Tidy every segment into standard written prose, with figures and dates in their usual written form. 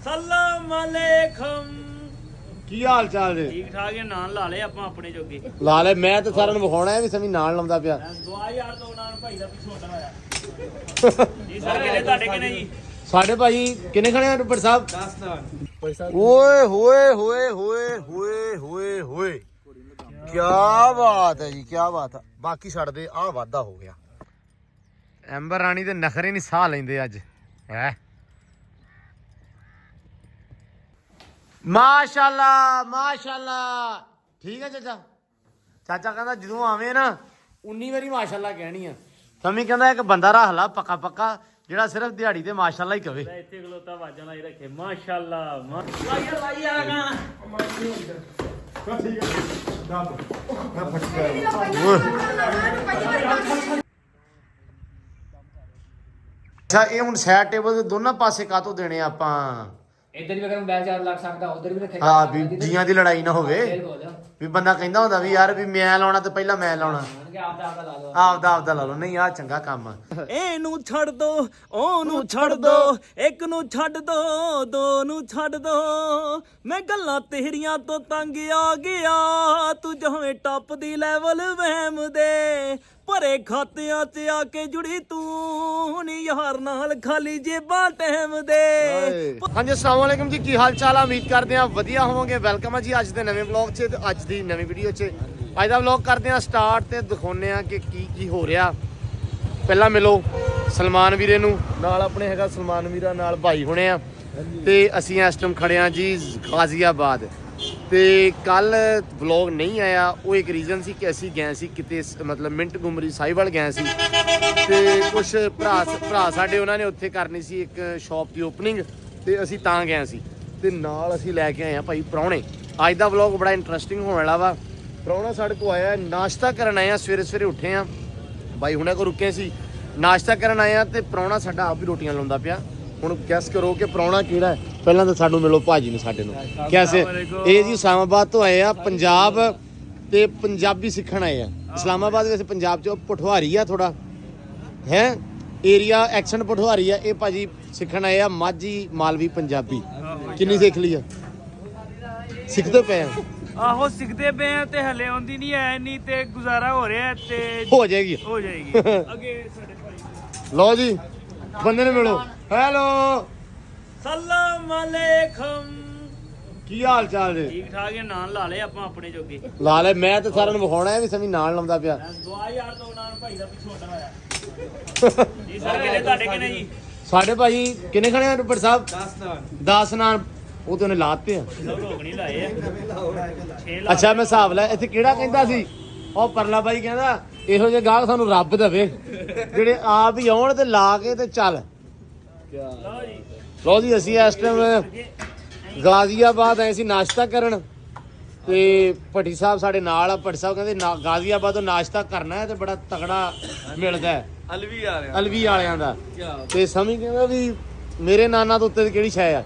ਸਲਾਮ ਅਲੈਕਮ। ਕੀ ਹਾਲ ਚਾਲ ਜੀ? ਠੀਕ ਠਾਕ ਹੈ। ਨਾਂ ਲਾ ਲਏ ਆਪਾਂ ਆਪਣੇ ਜੋਗੇ। ਲਾ ਲੈ, ਮੈਂ ਤਾਂ ਸਾਰਿਆਂ ਨੂੰ ਵਿਖਾਉਣਾ ਹੈ ਵੀ ਸਮੀ ਨਾਲ ਲਾਉਂਦਾ ਪਿਆ। ਦੁਆ ਯਾਰ ਤੋਂ ਨਾਂ ਭਾਈ ਦਾ ਪਿੱਛੋਂ ਹਟਾ ਹੋਇਆ ਜੀ। ਸਰ ਕਿਹਨੇ ਤੁਹਾਡੇ ਕਿਹਨੇ ਜੀ? ਸਾਡੇ ਭਾਈ ਕਿੰਨੇ ਖੜੇ ਆ ਡੁੱਬਰ ਸਾਹਿਬ? 10 ਨਾਲ। ਓਏ ਹੋਏ ਹੋਏ ਹੋਏ ਹੋਏ ਹੋਏ ਹੋਏ, ਕੀ ਬਾਤ ਹੈ ਜੀ, ਕੀ ਬਾਤ ਹੈ। ਬਾਕੀ ਛੱਡਦੇ ਆ ਵਾਧਾ ਹੋ ਗਿਆ। ਐਂਬਰ ਰਾਣੀ ਦੇ ਨਖਰੇ ਨਹੀਂ ਸਾਹ ਲੈਂਦੇ ਅੱਜ ਹੈ। ਮਾਸ਼ਾਅੱਲਾ ਮਾਸ਼ਾਅੱਲਾ। ਠੀਕ ਹੈ ਚਾਚਾ। ਚਾਚਾ ਕਹਿੰਦਾ ਜਦੋਂ ਆਵੇਂ ਨਾ 19 ਵਾਰੀ ਮਾਸ਼ਾਅੱਲਾ ਕਹਿਣੀ ਆ। ਸਮੀ ਕਹਿੰਦਾ ਇੱਕ ਬੰਦਾ ਰੱਖ ਲਾ ਪੱਕਾ ਪੱਕਾ ਜਿਹੜਾ ਸਿਰਫ ਦਿਹਾੜੀ ਤੇ ਮਾਸ਼ਾਅੱਲਾ ਹੀ ਕਵੇ। ਇੱਥੇ ਖਲੋਤਾ ਆਵਾਜ਼ਾਂ ਲਾਈ ਰੱਖੇ ਮਾਸ਼ਾਅੱਲਾ ਲਾਈਆ ਗਾਣਾ। ਠੀਕ ਹੈ। ਅੱਛਾ, ਇਹ ਹੁਣ ਸਾਈਡ ਟੇਬਲ ਦੇ ਦੋਨਾਂ ਪਾਸੇ ਕਾਹਤੋਂ ਦੇਣੇ ਆਪਾਂ? ਇੱਧਰ ਵੀ ਅਗਰ ਬੈਲ 4 ਲੱਖ ਸਕਦਾ ਉਧਰ ਵੀ ਰੱਖੇ। ਹਾਂ ਵੀ ਜੀਆਂ ਦੀ ਲੜਾਈ ਨਾ ਹੋਵੇ। ਵੀ ਬੰਦਾ ਕਹਿੰਦਾ ਹੁੰਦਾ ਵੀ ਯਾਰ ਵੀ ਮੈਂ ਲਾਉਣਾ ਤੇ ਪਹਿਲਾਂ ਮੈਂ ਲਾਉਣਾ। ਆਪਦਾ ਲਾ ਲਓ। ਨਹੀਂ ਆਹ ਚੰਗਾ ਕੰਮ ਆ। ਇਹਨੂੰ ਛੱਡ ਦੋ, ਉਹਨੂੰ ਛੱਡ ਦੋ, ਇੱਕ ਨੂੰ ਛੱਡ ਦੋ, ਦੋ ਨੂੰ ਛੱਡ ਦੋ। ਮੈਂ ਗੱਲਾਂ ਤੇਰੀਆਂ ਤੋਂ ਤੰਗ ਆ ਗਿਆ, ਤੂੰ ਜਿਵੇਂ ਟੱਪ ਦੀ ਲੈਵਲ ਵਹਿਮ ਦੇ। ਭਰੇ ਖਾਤਿਆਂ 'ਚ ਆ ਕੇ ਜੁੜੀ ਤੂੰ ਨੀ ਯਾਰ ਨਾਲ ਖਾਲੀ ਜੇਬਾਂ ਟਾਈਮ ਦੇ। ਹਾਂਜੀ ਅਸਲਾਮ ਵਾਲੇਕਮ ਜੀ, ਕੀ ਹਾਲ ਚਾਲ ਆ? ਉਮੀਦ ਕਰਦੇ ਆ ਵਧੀਆ ਹੋਵੋਗੇ। ਵੈਲਕਮ ਆ ਜੀ ਅੱਜ ਦੇ ਨਵੇਂ ਵਲੌਗ 'ਚ ਤੇ ਅੱਜ ਦੀ ਨਵੀਂ ਵੀਡੀਓ 'ਚ। ਅੱਜ ਦਾ ਵਲੌਗ ਕਰਦੇ ਆ ਸਟਾਰਟ ਤੇ ਦਿਖਾਉਂਦੇ ਆ ਕਿ ਕੀ ਹੋ ਰਿਹਾ। ਪਹਿਲਾਂ ਮਿਲੋ ਸਲਮਾਨ ਵੀਰੇ ਨੂੰ, ਨਾਲ ਆਪਣੇ ਹੈਗਾ ਸਲਮਾਨ ਵੀਰਾ, ਨਾਲ ਭਾਈ ਹੁਣੇ ਆ ਤੇ ਅਸੀਂ ਇਸ ਟਾਈਮ ਖੜੇ ਆ ਜੀ ਗਾਜ਼ੀਆਬਾਦ। ਤੇ ਕੱਲ ਵਲੌਗ ਨਹੀਂ ਆਇਆ, ਉਹ ਇੱਕ ਰੀਜ਼ਨ ਸੀ ਕਿ ਅਸੀਂ ਗਏ ਸੀ ਕਿਤੇ ਮਤਲਬ ਮਿੰਟ ਗੁਮਰੀ ਸਾਈਵਾਲ ਗਏ ਸੀ ਤੇ ਕੁਛ ਭਰਾ ਸਾਡੇ ਉਹਨਾਂ ਨੇ ਉੱਥੇ ਕਰਨੀ ਸੀ ਇੱਕ ਸ਼ਾਪ ਦੀ ਓਪਨਿੰਗ ਤੇ ਅਸੀਂ ਤਾਂ ਗਏ ਸੀ। ਤੇ ਨਾਲ ਅਸੀਂ ਲੈ ਕੇ ਆਏ ਆ ਭਾਈ ਪ੍ਰਾਹੁਣੇ। ਅੱਜ ਦਾ ਵਲੌਗ ਬੜਾ ਇੰਟਰਸਟਿੰਗ ਹੋਣ ਵਾਲਾ ਵਾ। ਪ੍ਰਾਹੁਣਾ ਸਾਡੇ ਕੋਲ ਆਇਆ, ਨਾਸ਼ਤਾ ਕਰਨ ਆਏ ਆ। ਸਵੇਰੇ ਉੱਠੇ ਆ, ਬਾਈ ਹੁਣੇ ਕੋ ਰੁਕੇ ਸੀ, ਨਾਸ਼ਤਾ ਕਰਨ ਆਏ ਆ ਤੇ ਪ੍ਰਾਹੁਣਾ ਸਾਡਾ ਆਪ ਹੀ ਰੋਟੀਆਂ ਲਾਉਂਦਾ ਪਿਆ। ਹੁਣ ਗੈਸ ਕਰੋ ਕਿ ਪ੍ਰਾਹੁਣਾ ਕਿਹੜਾ ਹੈ। ਪਹਿਲਾਂ ਤਾਂ ਸਾਨੂੰ ਮਿਲੋ ਭਾਜੀ ਨੂੰ ਸਾਡੇ ਨੂੰ। ਕੈਸੇ? ਇਹ ਜੀ ਇਸਲਾਮਾਬਾਦ ਤੋਂ ਆਏ ਆ, ਪੰਜਾਬ ਤੇ ਪੰਜਾਬੀ ਸਿੱਖਣ ਆਏ ਆ। ਇਸਲਾਮਾਬਾਦ ਵੈਸੇ ਪੰਜਾਬ ਚ ਪਠਵਾਰੀ ਆ ਥੋੜਾ ਹੈ ਏਰੀਆ, ਐਕਸੈਂਟ ਪਠਵਾਰੀ ਆ। ਇਹ ਭਾਜੀ ਸਿੱਖਣ ਆਏ ਆ ਮਾਝੀ ਮਾਲਵੀ ਪੰਜਾਬੀ। ਕਿੰਨੀ ਸਿੱਖ ਲਈ ਆ? ਸਿੱਖਦੇ ਪਏ ਆ। ਆਹੋ ਸਿੱਖਦੇ ਪਏ ਆ ਤੇ ਹਲੇ ਆਉਂਦੀ ਨਹੀਂ ਐ ਨਹੀਂ ਤੇ ਗੁਜ਼ਾਰਾ ਹੋ ਰਿਹਾ ਤੇ ਹੋ ਜਾਏਗੀ ਅੱਗੇ ਸਾਡੇ ਭਾਈ। ਲਓ ਜੀ ਬੰਦੇ ਨੂੰ ਮਿਲੋ। ਹੈਲੋ ਸਲਾਮ ਅਲੈਕਮ। ਕੀ ਹਾਲ ਚਾਲ ਜੀ? ਠੀਕ ਠਾਕ ਹੈ। ਨਾਂ ਲਾ ਲਏ ਆਪਾਂ ਆਪਣੇ ਜੋਗੇ। ਲਾ ਲੈ, ਮੈਂ ਤਾਂ ਸਾਰਿਆਂ ਨੂੰ ਵਿਖਾਉਣਾ ਹੈ ਵੀ ਸਮੀ ਨਾਲ ਲਾਉਂਦਾ ਪਿਆ। ਦੁਆ ਯਾਰ ਤੋਂ ਨਾਂ ਭਾਈ ਦਾ ਪਿੱਛੋਂ ਹਟਾ ਹੋਇਆ ਜੀ। ਸਰ ਕਿਹਨੇ ਤੁਹਾਡੇ ਕਿਹਨੇ ਜੀ? ਸਾਡੇ ਭਾਈ ਕਿੰਨੇ ਖੜੇ ਆ ਡੁੱਬਰ ਸਾਹਿਬ? 10 ਨਾਲ। ਉਹ ਤੇ ਉਹਨੇ ਲਾਤੇ ਆ। ਲੋਕ ਨਹੀਂ ਲਾਏ ਆ 6 ਅੱਛਾ ਮੈਂ ਹਿਸਾਬ ਲੈ। ਇੱਥੇ ਕਿਹੜਾ ਕਹਿੰਦਾ ਸੀ? ਉਹ ਪਰਲਾ ਬਾਈ ਕਹਿੰਦਾ ਇਹੋ ਜਿਹੇ ਗਾਹਕ ਸਾਨੂੰ ਰੱਬ ਦੇਵੇ ਜਿਹੜੇ ਆਪ ਹੀ ਆਉਣ ਤੇ ਲਾ ਕੇ ਤੇ ਚੱਲ। ਲਓ ਜੀ ਅਸੀਂ ਇਸ ਟਾਈਮ ਗਾਜ਼ੀਆਬਾਦ ਆਏ ਸੀ ਨਾਸ਼ਤਾ ਕਰਨ ਤੇ ਭੱਟੀ ਸਾਹਿਬ ਸਾਡੇ ਨਾਲ ਆ। ਭੱਟੀ ਸਾਹਿਬ ਕਹਿੰਦੇ ਗਾਜ਼ੀਆਬਾਦ ਤੋਂ ਨਾਸ਼ਤਾ ਕਰਨਾ ਹੈ ਤੇ ਬੜਾ ਤਗੜਾ ਮਿਲਦਾ ਹੈ ਅਲਵੀ ਵਾਲਿਆਂ ਦਾ। ਤੇ ਸਮੀ ਕਹਿੰਦਾ ਵੀ ਮੇਰੇ ਨਾਨਾ ਤੋਂ ਉੱਤੇ ਕਿਹੜੀ ਸ਼ੈ ਆ।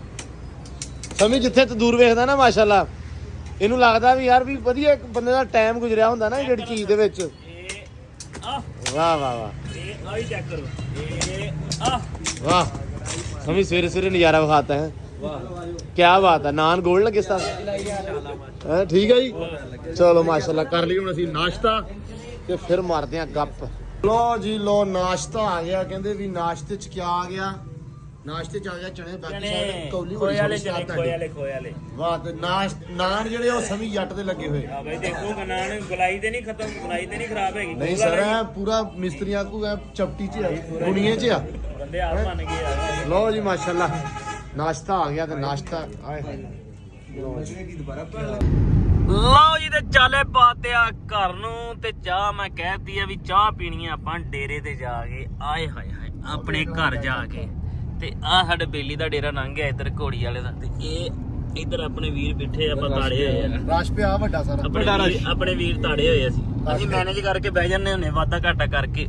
ਸਮੀ ਜਿੱਥੇ ਤੰਦੂਰ ਵੇਖਦਾ ਨਾ ਮਾਸ਼ਾਅੱਲਾ, ਇਹਨੂੰ ਲੱਗਦਾ ਵੀ ਯਾਰ ਵੀ ਵਧੀਆ ਇੱਕ ਬੰਦੇ ਦਾ ਟਾਈਮ ਗੁਜ਼ਰਿਆ ਹੁੰਦਾ ਨਾ ਜਿਹੜੀ ਚੀਜ਼ ਦੇ ਵਿੱਚ। ਵਾਹ ਵਾਹ ਵਾਹ, ਇਹ ਆਈ ਚੈੱਕ ਕਰੋ। ਵਾਹ ਸਮੀ ਸਵੇਰੇ ਨਜ਼ਾਰਾ ਵਿਖਾਤਾ ਹੈ। ਕੀ ਬਾਤ ਹੈ। ਨਾਨ ਗੋਲਡ ਲੱਗੇ ਸਾ ਠੀਕ ਹੈ ਜੀ। ਚਲੋ ਮਾਸ਼ਾਅੱਲਾ ਕਰ ਲਈ ਹੁਣ ਅਸੀਂ ਨਾਸ਼ਤਾ ਤੇ ਫਿਰ ਮਾਰਦੇ ਆ ਗੱਪ। ਲੋ ਜੀ ਲੋ ਨਾਸ਼ਤਾ ਆ ਗਿਆ। ਕਹਿੰਦੇ ਵੀ ਨਾਸ਼ਤੇ ਚ ਕਿਆ ਆ ਗਿਆ? ਨਾਸ਼ਤੇ ਚ ਆ ਗਿਆ ਚਣੇ। ਬਾਕੀ ਸਾਰੇ ਕੌਲੀ ਖੋਏ ਵਾਲੇ ਵਾਹ। ਤੇ ਨਾਨ ਜਿਹੜੇ ਉਹ ਸਮੀ ਜੱਟ ਦੇ ਲੱਗੇ ਹੋਏ ਆ ਬਈ। ਦੇਖੋ ਨਾਨ ਗਲਾਈ ਤੇ ਨਹੀਂ ਖਤਮ, ਗਲਾਈ ਤੇ ਨਹੀਂ ਖਰਾਬ ਹੈਗੀ। ਨਹੀਂ ਸਰ ਐ ਪੂਰਾ ਮਿਸਤਰੀਆਂ ਕੋ ਚਪਟੀ ਚ ਆ, ਗੁਣੀਏ ਚ ਆ ਬੰਦੇ ਆਪ ਮੰਨ ਗਏ ਆ। ਲੋ ਜੀ ਮਾਸ਼ਾਅੱਲਾ ਨਾਸ਼ਤਾ ਆ ਗਿਆ ਤੇ ਨਾਸ਼ਤਾ ਆਏ ਲਓ ਜੀ ਤੇ ਚਾਲੇ ਪਾਤੇ ਆ ਘਰ ਨੂੰ। ਤੇ ਚਾਹ ਮੈਂ ਕਹਿਤੀ ਆ ਵੀ ਚਾਹ ਪੀਣੀ ਆ ਆਪਾਂ ਡੇਰੇ ਤੇ ਜਾ ਕੇ। ਆਏ ਹਾਏ ਹਾਏ ਆਪਣੇ ਘਰ ਜਾ ਕੇ। ਤੇ ਆ ਸਾਡੇ ਬੇਲੀ ਦਾ ਡੇਰਾ ਲੰਘ ਗਿਆ ਇੱਧਰ ਘੋੜੀ ਵਾਲੇ ਦਾ। ਤੇ ਇਹ ਇੱਧਰ ਆਪਣੇ ਵੀਰ ਬਿਠੇ ਆਪਾਂ ਤਾੜੇ ਹੋਏ ਆ। ਰਸ਼ ਪਿਆ ਵੱਡਾ ਸਾਰਾ। ਆਪਣੇ ਵੀਰ ਤਾੜੇ ਹੋਏ ਅਸੀਂ ਮੈਨੇਜ ਕਰਕੇ ਬਹਿ ਜਾਂਦੇ ਹੁੰਨੇ ਵਾਧਾ ਘਾਟਾ ਕਰਕੇ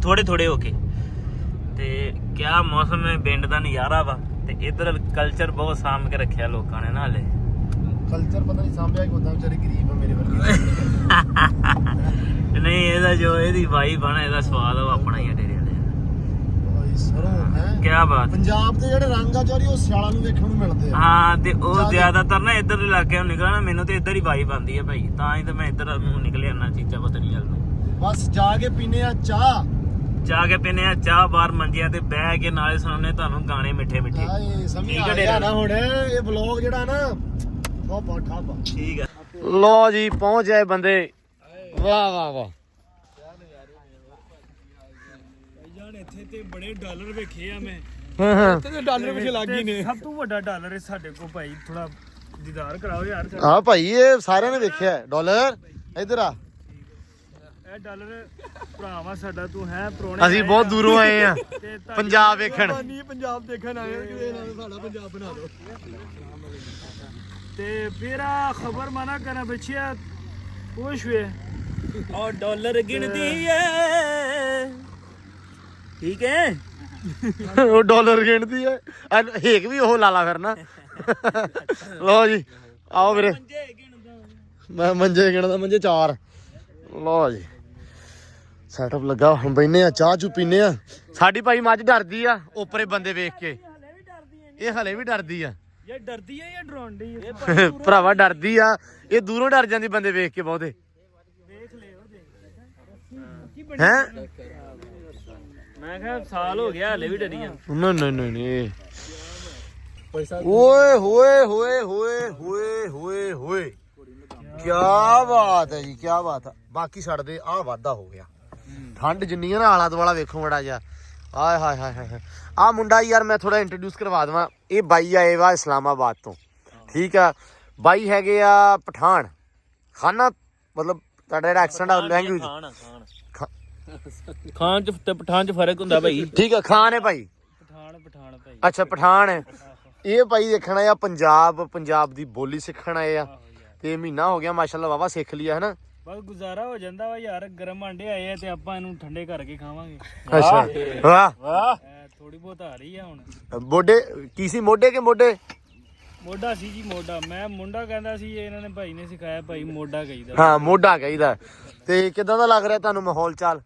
ਥੋੜੇ ਹੋ ਕੇ। ਤੇ ਕਿਆ ਮੌਸਮ ਹੈ, ਪਿੰਡ ਦਾ ਨਜ਼ਾਰਾ ਵਾ। ਤੇ ਇੱਧਰ ਕਲਚਰ ਬਹੁਤ ਸਾਂਭ ਕੇ ਰੱਖਿਆ ਲੋਕਾਂ ਨੇ ਨਾ। ਹਲੇ ਕਲਚਰ ਪਤਾ ਨਹੀਂ ਸਾਂਭਿਆ ਕਿ ਉਦਾਂ ਵਿਚਾਰੇ ਗਰੀਬ ਆ ਮੇਰੇ ਵਰਗੇ। ਨਹੀਂ ਇਹਦਾ ਜੋ ਇਹਦੀ ਵਾਈਬ ਆ ਨਾ, ਇਹਦਾ ਸਵਾਦ ਉਹ ਆਪਣਾ ਹੀ ਆ ਡੇਰੇ ਵਾਲੇ। ਬਰੋ ਹੈ ਕੀ ਬਾਤ। ਪੰਜਾਬ ਦੇ ਜਿਹੜੇ ਰੰਗ ਆ ਚੋਰੀ ਉਹ ਸਿਆਲਾਂ ਨੂੰ ਵੇਖਣ ਨੂੰ ਮਿਲਦੇ ਆ। ਹਾਂ ਤੇ ਉਹ ਜ਼ਿਆਦਾਤਰ ਨਾ ਇੱਧਰ ਦੇ ਇਲਾਕਿਆਂ ਨੂੰ ਨਿਕਲਣਾ, ਮੈਨੂੰ ਤੇ ਇੱਧਰ ਹੀ ਵਾਈਬ ਆਉਂਦੀ ਹੈ ਭਾਈ, ਤਾਂ ਹੀ ਤਾਂ ਮੈਂ ਇੱਧਰ ਨੂੰ ਨਿਕਲਿਆ ਨਾ ਚੀਜ਼ਾਂ ਪਤਾ ਨਹੀਂ ਨੂੰ। ਬਸ ਜਾ ਕੇ ਪੀਨੇ ਆ ਚਾਹ, ਜਾ ਕੇ ਪੀਨੇ ਆ ਚਾਹ ਬਾਹਰ ਮੰਜਿਆਂ ਤੇ ਬਹਿ ਕੇ, ਨਾਲੇ ਸੁਣਾਉਣੇ ਤੁਹਾਨੂੰ ਗਾਣੇ ਮਿੱਠੇ ਮਿੱਠੇ। ਹਾਏ ਸਮਝ ਠੀਕ ਆ ਹੈ ਗਿਆ ਨਾ ਹੁਣ ਇਹ ਵਲੌਗ ਜਿਹੜਾ ਨਾ ਠਾਪਾ ਠਾਪਾ। ਠੀਕ ਹੈ। ਲੋ ਜੀ ਪਹੁੰਚ ਜਾਏ ਬੰਦੇ। ਵਾਹ ਵਾਹ ਵਾਹ। ਜਾਨ ਇੱਥੇ ਤੇ ਬੜੇ ਡਾਲਰ ਵੇਖੇ ਆ ਮੈਂ, ਹਾਂ ਤੇ ਡਾਲਰ ਪਿੱਛੇ ਲੱਗ ਗਈ ਨੇ। ਸਭ ਤੋਂ ਵੱਡਾ ਡਾਲਰ ਹੈ ਸਾਡੇ ਕੋਲ ਭਾਈ, ਥੋੜਾ ਦੀਦਾਰ ਕਰਾਓ ਯਾਰ। ਹਾਂ ਭਾਈ ਇਹ ਸਾਰਿਆਂ ਨੇ ਵੇਖਿਆ ਡਾਲਰ। ਇੱਧਰ ਆ, ਇਹ ਡਾਲਰ ਭਰਾਵਾ ਸਾਡਾ, ਤੂੰ ਹੈ ਪ੍ਰੋਣੇ। ਅਸੀਂ ਬਹੁਤ ਦੂਰੋਂ ਆਏ ਆ ਪੰਜਾਬ ਵੇਖਣ। ਪੰਜਾਬ ਦੇਖਣ ਆਏ ਸਾਡਾ ਪੰਜਾਬ ਬਣਾ ਦਿਓ। ਤੇ ਮੇਰਾ ਖਬਰ ਮਨਾ ਕਰਾਂ ਬੱਚਿਆ, ਖੁਸ਼ ਵੇ ਔਰ ਡਾਲਰ ਗਿਣਦੀ ਏ। ਠੀਕ ਹੈ, ਉਹ ਡਾਲਰ ਗਿਣਦੀ ਹੈ, ਹੇਕ ਵੀ ਉਹ ਲਾ ਲਾ ਫਿਰਨਾ। ਲੋ ਜੀ ਆਓ ਵੀਰੇ, ਮੈਂ ਮੰਜੇ ਗਿਣਦਾ, ਮੰਜੇ 4। ਲੋ ਜੀ ਸੈਟਅਪ ਲੱਗਾ, ਹੁਣ ਬੈਨੇ ਆ ਚਾਹ ਚੂ ਪੀਨੇ ਆ। ਸਾਡੀ ਭਾਈ ਮੱਝ ਡਰਦੀ ਆ ਉੱਪਰੇ ਬੰਦੇ ਵੇਖ ਕੇ, ਇਹ ਹਲੇ ਵੀ ਡਰਦੀ ਆ। ਇਹ ਡਰਦੀ ਹੈ ਜਾਂ ਡਰਾਉਂਦੀ ਹੈ? ਭਰਾਵਾ ਡਰਦੀ ਆ, ਇਹ ਦੂਰੋਂ ਡਰ ਜਾਂਦੀ ਬੰਦੇ ਵੇਖ ਕੇ ਬਹੁਤੇ। ਦੇਖ ਲੈ ਉਹ ਦੇਖ ਹੈ ਮੈਂ ਕਿਹਾ ਸਾਲ ਹੋ ਗਿਆ ਹਲੇ ਵੀ ਡਰੀਆਂ। ਨਹੀਂ ਨਹੀਂ ਨਹੀਂ, ਓਏ ਹੋਏ ਹੋਏ ਹੋਏ ਹੋਏ ਹੋਏ ਹੋਏ, ਕੀ ਬਾਤ ਹੈ ਜੀ, ਕੀ ਬਾਤ ਹੈ। ਬਾਕੀ ਛੱਡਦੇ, ਆਹ ਵਾਧਾ ਹੋ ਗਿਆ। ਠੰਡ ਜਿੰਨੀ ਆ ਨਾ, ਆਲਾ ਦੁਆਲਾ ਵੇਖੋ ਮੜਾ ਜਿਹਾ। ਆਏ ਹਾਏ ਹਾਏ ਹਾਏ। ਆਹ ਮੁੰਡਾ ਯਾਰ ਮੈਂ ਥੋੜਾ ਇੰਟਰੋਡਿਊਸ ਕਰਵਾ ਦੇਵਾਂ। ਇਹ ਬਾਈ ਆਏ ਵਾ ਇਸਲਾਮਾਬਾਦ ਤੋਂ, ਠੀਕ ਆ। ਬਾਈ ਹੈਗੇ ਆ ਪਠਾਨ ਖਾਨਾ, ਮਤਲਬ ਤੁਹਾਡਾ ਜਿਹੜਾ ਐਕਸੈਂਟ ਆ ਲੈਂਗੁਏਜ ਖਾਨ ਚ ਤੇ ਪਠਾਨ ਚ ਫਰਕ ਹੁੰਦਾ ਭਾਈ। ਠੀਕ ਆ, ਖਾਨ ਹੈ ਭਾਈ, ਪਠਾਨ ਭਾਈ। ਅੱਛਾ ਪਠਾਨ ਹੈ। ਇਹ ਭਾਈ ਦੇਖਣ ਆਇਆ ਪੰਜਾਬ ਦੀ ਬੋਲੀ ਸਿੱਖਣ ਆਏ ਆ, ਤੇ ਮਹੀਨਾ ਹੋ ਗਿਆ ਮਾਸ਼ਾਅੱਲਾ ਵਾਵਾ ਸਿੱਖ ਲਿਆ ਹੈ ਨਾ। ਬਸ ਗੁਜ਼ਾਰਾ ਹੋ ਜਾਂਦਾ ਵਾ ਯਾਰ, ਗਰਮ ਆਂਡੇ ਆਏ ਆ ਤੇ ਆਪਾਂ ਇਹਨੂੰ ਠੰਡੇ ਕਰਕੇ ਖਾਵਾਂਗੇ। ਅੱਛਾ ਵਾਹ ਵਾਹ, ਥੋੜੀ ਬਹੁਤ ਆ ਰਹੀ ਆ ਹੁਣ। ਮੋਢੇ ਕੀ ਸੀ, ਮੋਢੇ ਕੇ ਮੋਢੇ? ਮੋਢਾ ਸੀ ਜੀ, ਮੋਢਾ। ਮੈਂ ਮੁੰਡਾ ਕਹਿੰਦਾ ਸੀ, ਇਹਨਾਂ ਨੇ ਭਾਈ ਨੇ ਸਿਖਾਇਆ ਭਾਈ ਮੋਢਾ ਕਹੀਦਾ। ਹਾਂ ਮੋਢਾ ਕਹੀਦਾ। ਤੇ ਕਿਦਾਂ ਦਾ ਲੱਗ ਰਿਹਾ ਤੁਹਾਨੂੰ ਮਾਹੌਲ ਚਾਲ?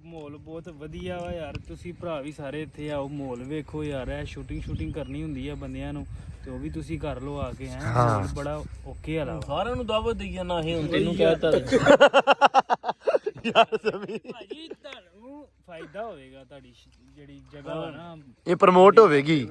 ਮਾਹੌਲ ਬਹੁਤ ਵਧੀਆ ਵਾ ਯਾਰ, ਤੁਸੀਂ ਭਰਾ ਵੀ ਸਾਰੇ ਇੱਥੇ ਆਓ, ਮਾਹੌਲ ਵੇਖੋ ਯਾਰ। ਇਹ ਸ਼ੂਟਿੰਗ ਕਰਨੀ ਹੁੰਦੀ ਆ ਬੰਦਿਆਂ ਨੂੰ, ਤੇ ਉਹ ਵੀ ਤੁਸੀਂ ਕਰ ਲਓ ਆ ਕੇ। ਹੈ ਬੜਾ ਓਕੇ ਵਾਲਾ, ਸਾਰਿਆਂ ਨੂੰ ਦਾਵਤ ਦਈ ਜਾਣਾ। ਇਹ ਹੁਣ ਤੈਨੂੰ ਕਹਿਤਾ ਯਾਰ ਸਮੀ ਭਾਜੀ, ਤੁਹਾਨੂੰ ਫਾਇਦਾ ਹੋਵੇਗਾ, ਤੁਹਾਡੀ ਜਿਹੜੀ ਜਗ੍ਹਾ ਵਾ ਨਾ ਇਹ ਪ੍ਰਮੋਟ ਹੋਵੇਗੀ,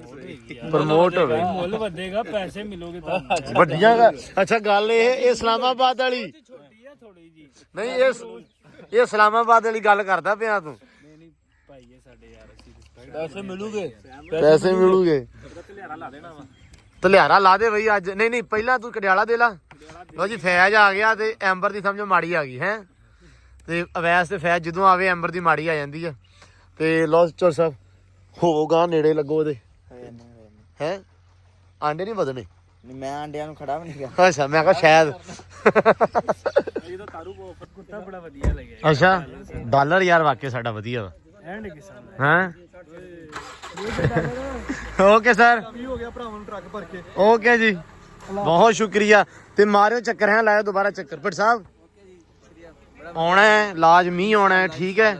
ਪ੍ਰਮੋਟ ਹੋਵੇਗੀ, ਮੁੱਲ ਵਧੇਗਾ, ਪੈਸੇ ਮਿਲੋਗੇ ਤੁਹਾਨੂੰ ਵੱਡੀਆਂ। ਅੱਛਾ ਗੱਲ ਇਹ ਇਸਲਾਮਾਬਾਦ ਵਾਲੀ ਛੋਟੀ ਆ ਥੋੜੀ ਜੀ। ਨਹੀਂ, ਇਹ ਇਸਲਾਮਾਬਾਦ ਵਾਲੀ ਗੱਲ ਕਰਦਾ ਪਿਆ ਤੂੰ। ਨਹੀਂ ਭਾਈ ਇਹ ਸਾਡੇ ਯਾਰ, ਅਸੀਂ ਰਿਸਪੈਕਟ। ਪੈਸੇ ਮਿਲੂਗੇ। ਧਲਿਆਰਾ ਲਾ ਦੇ ਬਈ ਅੱਜ। ਨਹੀਂ ਪਹਿਲਾਂ ਤੂੰ ਕੜਿਆਲਾ ਦੇ ਲਾ। ਲੋ ਜੀ ਫੈਜ ਆ ਗਿਆ ਤੇ ਐਂਬਰ ਦੀ ਸਮਝੋ ਮਾੜੀ ਆ ਗਈ ਹੈ। ਤੇ ਅਵੈਸ ਤੇ ਫੈਜ ਜਦੋਂ ਆਵੇ ਐਂਬਰ ਦੀ ਮਾੜੀ ਆ ਜਾਂਦੀ ਆ। ਤੇ ਲੋ ਚੋਰ ਸਾਹਿਬ ਹੋਗਾ ਨੇੜੇ ਲੱਗੋ ਉਹਦੇ। ਹੈ ਆਂਡੇ ਨਹੀਂ ਵਧਣੇ? ਮੈਂ ਆਂਡਿਆਂ ਨੂੰ ਖੜਾ ਵੀ ਨਹੀਂ ਗਿਆ। ਅੱਛਾ ਮੈਂ ਕਿਹਾ ਸ਼ਾਇਦ। ਇਹਦਾ ਤਾਰੂ ਕੁੱਤਾ ਬੜਾ ਵਧੀਆ ਲੱਗਿਆ। ਅੱਛਾ ਡਾਲਰ ਯਾਰ ਵਾਕਿਆ ਸਾਡਾ ਵਧੀਆ ਵਾ। ਐਂਡ ਕਿਸਮ ਹਾਂ ਓਕੇ ਸਰ, ਹੋ ਗਿਆ ਭਰਾਵਾਂ ਨੂੰ ਟਰੱਕ ਭਰ ਕੇ। ਓਕੇ ਜੀ, ਬਹੁਤ ਸ਼ੁਕਰੀਆ। ਤੇ ਮਾਰਿਓ ਚੱਕਰ ਹੈ, ਲਾਇਓ ਦੁਬਾਰਾ ਚੱਕਰ। ਭੱਟ ਸਾਹਿਬ ਆਉਣਾ ਹੈ ਲਾਜ਼ਮੀ, ਆਉਣਾ ਹੈ ਠੀਕ ਹੈ,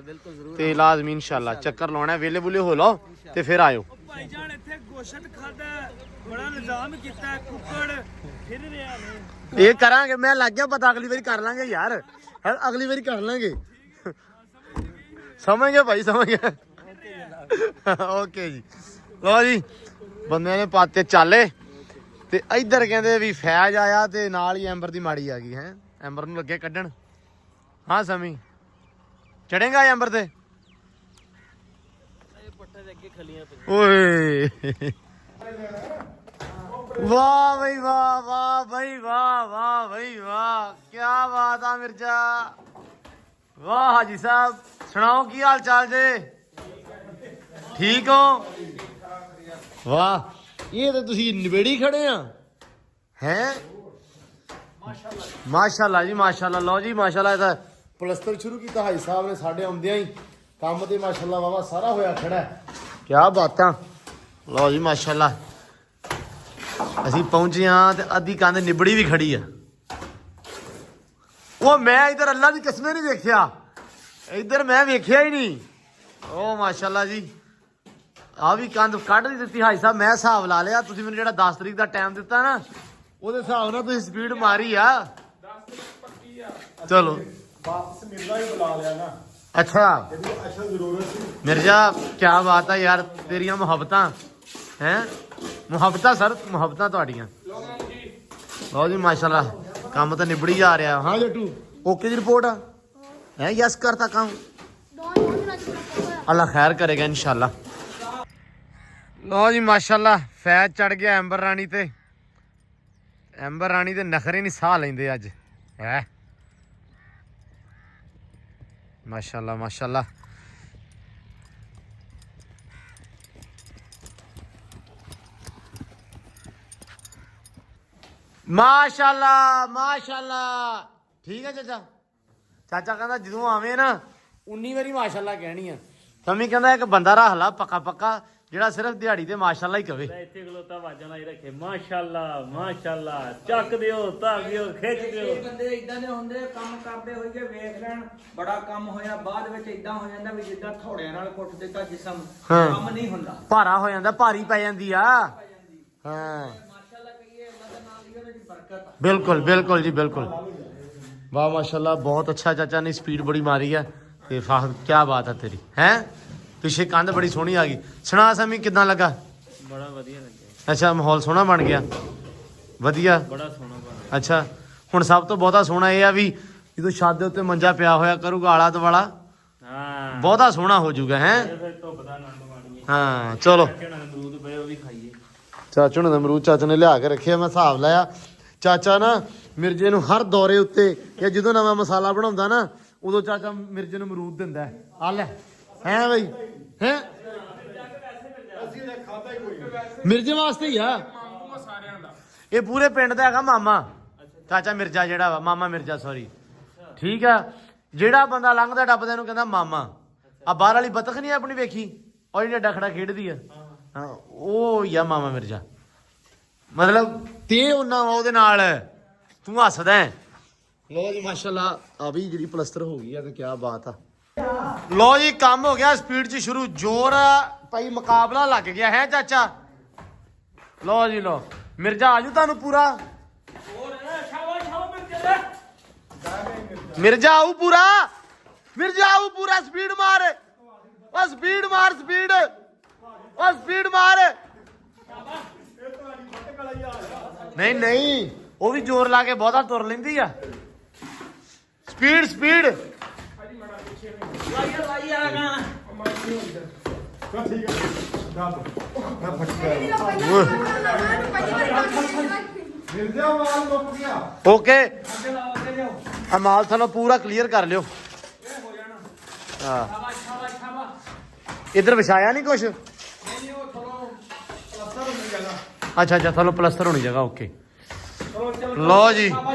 ਤੇ ਲਾਜ਼ਮੀ ਇਨਸ਼ਾਅੱਲਾ ਚੱਕਰ ਲਾਉਣਾ। ਵੇਲੇ ਬੁਲੇ ਹੋ ਲਓ ਤੇ ਫਿਰ ਆਇਓ। ਭਾਈ ਜਾਨ ਇੱਥੇ ਗੋਸ਼ਤ ਖਾਦਾ, ਬੜਾ ਨਿਜ਼ਾਮ ਕੀਤਾ, ਕੁੱਕੜ ਫਿਰ ਰਿਹਾ ਨੇ। ਇਹ ਕਰਾਂਗੇ, ਮੈਂ ਲੱਗ ਗਿਆ ਪਤਾ, ਅਗਲੀ ਵਾਰੀ ਕਰ ਲਾਂਗੇ ਯਾਰ, ਅਗਲੀ ਵਾਰੀ ਕਰ ਲਾਂਗੇ। ਸਮਝ ਗਏ ਭਾਈ, ਸਮਝ ਗਏ। ਓਕੇ ਜੀ, ਲੋ ਜੀ ਬੰਦਿਆਂ ਨੇ ਪਾਤੇ ਚਾਲੇ। ਤੇ ਇੱਧਰ ਕਹਿੰਦੇ ਵੀ ਫੈਜ ਆਇਆ ਤੇ ਨਾਲ ਹੀ ਐਂਬਰ ਦੀ ਮਾੜੀ ਆ ਗਈ ਹੈ। ਐਂਬਰ ਨੂੰ ਲੱਗੇ ਕੱਢਣ। ਹਾਂ ਸਮੀ ਚੜੇਗਾ ਐਂਬਰ ਤੇ? ਓਏ ਵਾਹ ਬਈ ਵਾਹ, ਵਾਹ ਬਈ ਵਾਹ, ਵਾਹ ਬਈ ਵਾਹ, ਕੀ ਬਾਤ ਆ ਮਿਰਜ਼ਾ। ਵਾਹ ਹਾਜੀ ਸਾਹਿਬ, ਸੁਣਾਓ ਕੀ ਹਾਲ ਚਾਲ ਜੇ? ਠੀਕ ਹੋ? ਵਾਹ, ਇਹ ਤਾਂ ਤੁਸੀਂ ਨਿਬੇੜੀ ਖੜੇ ਆ ਹੈ। ਮਾਸ਼ਾਅੱਲਾ ਜੀ ਮਾਸ਼ਾਅੱਲਾ। ਲਓ ਜੀ ਮਾਸ਼ਾਅੱਲਾ, ਇਹਦਾ ਪਲਸਤਰ ਸ਼ੁਰੂ ਕੀਤਾ ਹਾਜੀ ਸਾਹਿਬ ਨੇ ਸਾਡੇ ਆਉਂਦਿਆਂ ਹੀ। ਕੰਮ ਤੇ ਮਾਸ਼ਾਅੱਲਾ ਵਾਵਾ ਸਾਰਾ ਹੋਇਆ ਖੜਾ। ਕੀ ਬਾਤਾਂ। ਲਓ ਜੀ ਮਾਸ਼ਾਅੱਲਾ, ਅਸੀਂ ਪਹੁੰਚੇ ਹਾਂ ਤੇ ਅੱਧੀ ਕੰਧ ਨਿਬੜੀ ਵੀ ਖੜੀ ਆ। ਉਹ ਮੈਂ ਇਧਰ ਅੱਲਾ ਦੀ ਕਸਮੇ ਨਹੀਂ ਵੇਖਿਆ, ਇਧਰ ਮੈਂ ਵੇਖਿਆ ਹੀ ਨਹੀਂ। ਉਹ ਮਾਸ਼ਾਅੱਲਾ ਜੀ, ਆ ਵੀ ਕੰਧ ਕੱਢ ਦੀ ਦਿੱਤੀ ਹਾਈ ਸਾਹਿਬ। ਮੈਂ ਹਿਸਾਬ ਲਾ ਲਿਆ, ਤੁਸੀਂ ਮੈਨੂੰ ਜਿਹੜਾ 10 ਤਰੀਕ ਦਾ ਟਾਈਮ ਦਿੱਤਾ ਨਾ ਉਹਦੇ ਹਿਸਾਬ ਨਾਲ ਤੁਸੀਂ ਸਪੀਡ ਮਾਰੀ ਆ। 10 ਤਰੀਕ ਪੱਕੀ ਆ। ਚਲੋ ਵਾਪਸ ਮਿਲਦਾ ਹੀ ਬੁਲਾ ਲਿਆ ਨਾ, ਅੱਛਾ ਇਹਦੀ ਅਸਲ ਜ਼ਰੂਰਤ ਸੀ। ਮਿਰਜ਼ਾ ਕੀ ਬਾਤ ਆ ਯਾਰ, ਤੇਰੀਆਂ ਮੁਹੱਬਤਾਂ ਹੈ, ਮੁਹੱਬਤਾਂ ਸਰ, ਮੁਹੱਬਤਾਂ ਤੁਹਾਡੀਆਂ। ਲਓ ਜੀ ਮਾਸ਼ਾਅੱਲਾ ਕੰਮ ਤਾਂ ਨਿਬੜੀ ਜਾ ਰਿਹਾ। ਹਾਂ ਜੱਟੂ ਓਕੇ ਦੀ ਰਿਪੋਰਟ ਆ ਹੈ? ਯਸ ਕਰਤਾ ਕੰਮ, ਅੱਲਾ ਖੈਰ ਕਰੇਗਾ ਇਨਸ਼ਾਅੱਲਾ। ਲਓ ਜੀ ਮਾਸ਼ਾਅੱਲਾ ਫੈਜ਼ ਚੜ ਗਿਆ ਐਂਬਰ ਰਾਣੀ ਤੇ। ਐਂਬਰ ਰਾਣੀ ਦੇ ਨਖਰੇ ਨਹੀਂ ਸਾਹ ਲੈਂਦੇ ਅੱਜ ਹੈ। ਮਾਸ਼ਾਅੱਲਾ ਮਾਸ਼ਾਅੱਲਾ। ਮਾਸ਼ਾਅੱਲਾ ਮਾਸ਼ਾਅੱਲਾ ਠੀਕ ਹੈ ਚਾਚਾ। ਚਾਚਾ ਕਹਿੰਦਾ ਜਦੋਂ ਆਵੇਂ ਨਾ 19 ਵਾਰੀ ਮਾਸ਼ਾਅੱਲਾ ਕਹਿਣੀ ਆ। ਸ਼ਮੀ ਕਹਿੰਦਾ ਇੱਕ ਬੰਦਾ ਰੱਖ ਲਾ ਪੱਕਾ ਪੱਕਾ ਜਿਹੜਾ ਸਿਰਫ ਦਿਹਾੜੀ ਤੇ ਮਾਸ਼ਾਅੱਲਾ ਹੀ ਕਵੇ। ਇੱਥੇ ਖਲੋਤਾ ਵਾਜਾਂ ਲਾਈ ਰੱਖੇ ਮਾਸ਼ਾਅੱਲਾ ਮਾਸ਼ਾਅੱਲਾ, ਚੱਕ ਦਿਓ ਧਾਗ ਦਿਓ ਖਿੱਚ ਦਿਓ। ਬੰਦੇ ਇਦਾਂ ਦੇ ਹੁੰਦੇ ਕੰਮ ਕਰਦੇ ਹੋਈਏ ਵੇਖ ਲੈਣ ਬੜਾ ਕੰਮ ਹੋਇਆ, ਬਾਅਦ ਵਿੱਚ ਇਦਾਂ ਹੋ ਜਾਂਦਾ ਵੀ ਜਿੱਦਾਂ ਥੋੜਿਆਂ ਨਾਲ ਕੁੱਟ ਦਿੱਤਾ ਜਿਸਮ, ਕੰਮ ਨਹੀਂ ਹੁੰਦਾ, ਭਾਰਾ ਹੋ ਜਾਂਦਾ, ਭਾਰੀ ਪੈ ਜਾਂਦੀ ਆ। ਹਾਂ ਮਾਸ਼ਾਅੱਲਾ ਕਹੀਏ ਅੱਲਾ ਦੇ ਨਾਮ ਦੀ ਉਹਦੇ ਦੀ ਬਰਕਤ ਆ। ਬਿਲਕੁਲ ਬਿਲकुल ਜੀ ਬਿਲकुल। ਵਾਹ ਮਾਸ਼ਾਅੱਲਾ ਬਹੁਤ ਅੱਛਾ ਚਾਚਾ ਨੇ ਸਪੀਡ ਬੜੀ ਮਾਰੀ ਆ ਤੇ ਫਾਹ ਕੀ ਬਾਤ ਹੈ ਤੇਰੀ ਹੈ। ਪਿੱਛੇ ਕੰਧ ਬੜੀ ਸੋਹਣੀ ਆ ਗਈ। ਸੁਣਾ ਸਮੀ ਕਿਦਾਂ ਲੱਗਾ? ਬੜਾ ਵਧੀਆ ਲੱਗਿਆ। ਅੱਛਾ ਮਾਹੌਲ ਸੋਹਣਾ ਬਣ ਗਿਆ, ਵਧੀਆ ਬੜਾ ਸੋਹਣਾ ਬਣ ਅੱਛਾ। ਹੁਣ ਸਭ ਤੋਂ ਬਹੁਤਾ ਸੋਹਣਾ ਇਹ ਆ ਵੀ ਜਦੋਂ ਛੱਤ ਦੇ ਉੱਤੇ ਮੰਜਾ ਪਿਆ ਹੋਇਆ ਕਰੂਗਾ ਆਲਾ ਦੁਆਲਾ, ਹਾਂ ਬਹੁਤਾ ਸੋਹਣਾ ਹੋ ਜਾਊਗਾ ਹੈ। ਫਿਰ ਧੁੱਪ ਦਾ ਆਨੰਦ ਮਾਣੀਏ। ਹਾਂ ਚਲੋ ਕਿਹੜਾ ਅਮਰੂਦ ਪਏ ਉਹ ਵੀ ਖਾਈਏ। ਚਾਚੂ ਨੇ ਅਮਰੂਦ ਚਾਚਾ ਨੇ ਲਿਆ ਕੇ ਰੱਖਿਆ, ਮੈਂ ਹਿਸਾਬ ਲਾਇਆ। ਚਾਚਾ ਨਾ ਮਿਰਜੇ ਨੂੰ ਹਰ ਦੌਰੇ ਉੱਤੇ ਜਾਂ ਜਦੋਂ ਨਵਾਂ ਮਸਾਲਾ ਬਣਾਉਂਦਾ ਨਾ ਉਦੋਂ ਚਾਚਾ ਮਿਰਜੇ ਨੂੰ ਅਮਰੂਦ ਦਿੰਦਾ ਹੈ। ਆ ਲੈ ਹੈ ਬਈ ਹੈ ਮਿਰਜੇ ਵਾਸਤੇ ਹੀ ਆ ਇਹ, ਪੂਰੇ ਪਿੰਡ ਦਾ ਹੈਗਾ ਮਾਮਾ ਚਾਚਾ ਮਿਰਜ਼ਾ ਜਿਹੜਾ ਵਾ, ਮਾਮਾ ਮਿਰਜ਼ਾ ਸੌਰੀ ਠੀਕ ਆ। ਜਿਹੜਾ ਬੰਦਾ ਲੰਘਦਾ ਟੱਪਦਾ ਇਹਨੂੰ ਕਹਿੰਦਾ ਮਾਮਾ। ਆ ਬਾਹਰ ਵਾਲੀ ਬਤਖ ਨਹੀਂ ਆਪਣੀ ਵੇਖੀ ਉਹ ਜਿਹੜਾ ਡਖੜਾ ਖੇਡਦੀ ਆ, ਹਾਂ ਉਹ ਹੀ ਆ ਮਾਮਾ ਮਿਰਜ਼ਾ। ਮਤਲਬ ਤੇ ਉਹਨਾਂ ਉਹਦੇ ਨਾਲ ਤੂੰ ਹੱਸਦਾ ਹੈ। ਲੋ ਜੀ ਮਾਸ਼ਾਅੱਲਾ ਆ ਵੀ ਜਿਹੜੀ ਪਲਸਤਰ ਹੋ ਗਈ ਆ ਤੇ ਕੀ ਬਾਤ ਆ। ਲੋ ਜੀ ਕੰਮ ਹੋ ਗਿਆ ਸਪੀਡ 'ਚ ਸ਼ੁਰੂ, ਜ਼ੋਰ ਭਾਈ ਮੁਕਾਬਲਾ ਲੱਗ ਗਿਆ ਹੈ ਚਾਚਾ। ਲੋ ਜੀ ਲੋ ਮਿਰਜ਼ਾ ਆਜੂ ਤੁਹਾਨੂੰ ਪੂਰਾ, ਮਿਰਜ਼ਾ ਆਊ ਪੂਰਾ, ਮਿਰਜ਼ਾ ਆਊ ਪੂਰਾ। ਸਪੀਡ ਮਾਰ ਉਹ ਸਪੀਡ ਮਾਰ, ਸਪੀਡ ਉਹ ਸਪੀਡ ਮਾਰ। ਨਹੀਂ ਨਹੀਂ ਉਹ ਵੀ ਜ਼ੋਰ ਲਾ ਕੇ ਬਹੁਤਾ ਤੁਰ ਲੈਂਦੀ ਆ। ਸਪੀਡ ਸਪੀਡ ਮਿਰਜ਼ਾ ਮਾਲ ਮੁੱਕ ਗਿਆ। ਓਕੇ ਆ ਮਾਲ ਤੁਹਾਨੂੰ ਪੂਰਾ ਕਲੀਅਰ ਕਰ ਲਿਓ। ਹਾਂ ਇਧਰ ਵਿਛਾਇਆ ਨਹੀਂ ਕੁਛ? ਅੱਛਾ ਅੱਛਾ ਤੁਹਾਨੂੰ ਪਲਸਤਰ ਹੋਣੀ ਜਗ੍ਹਾ। ਓਕੇ ਲੋ ਜੀ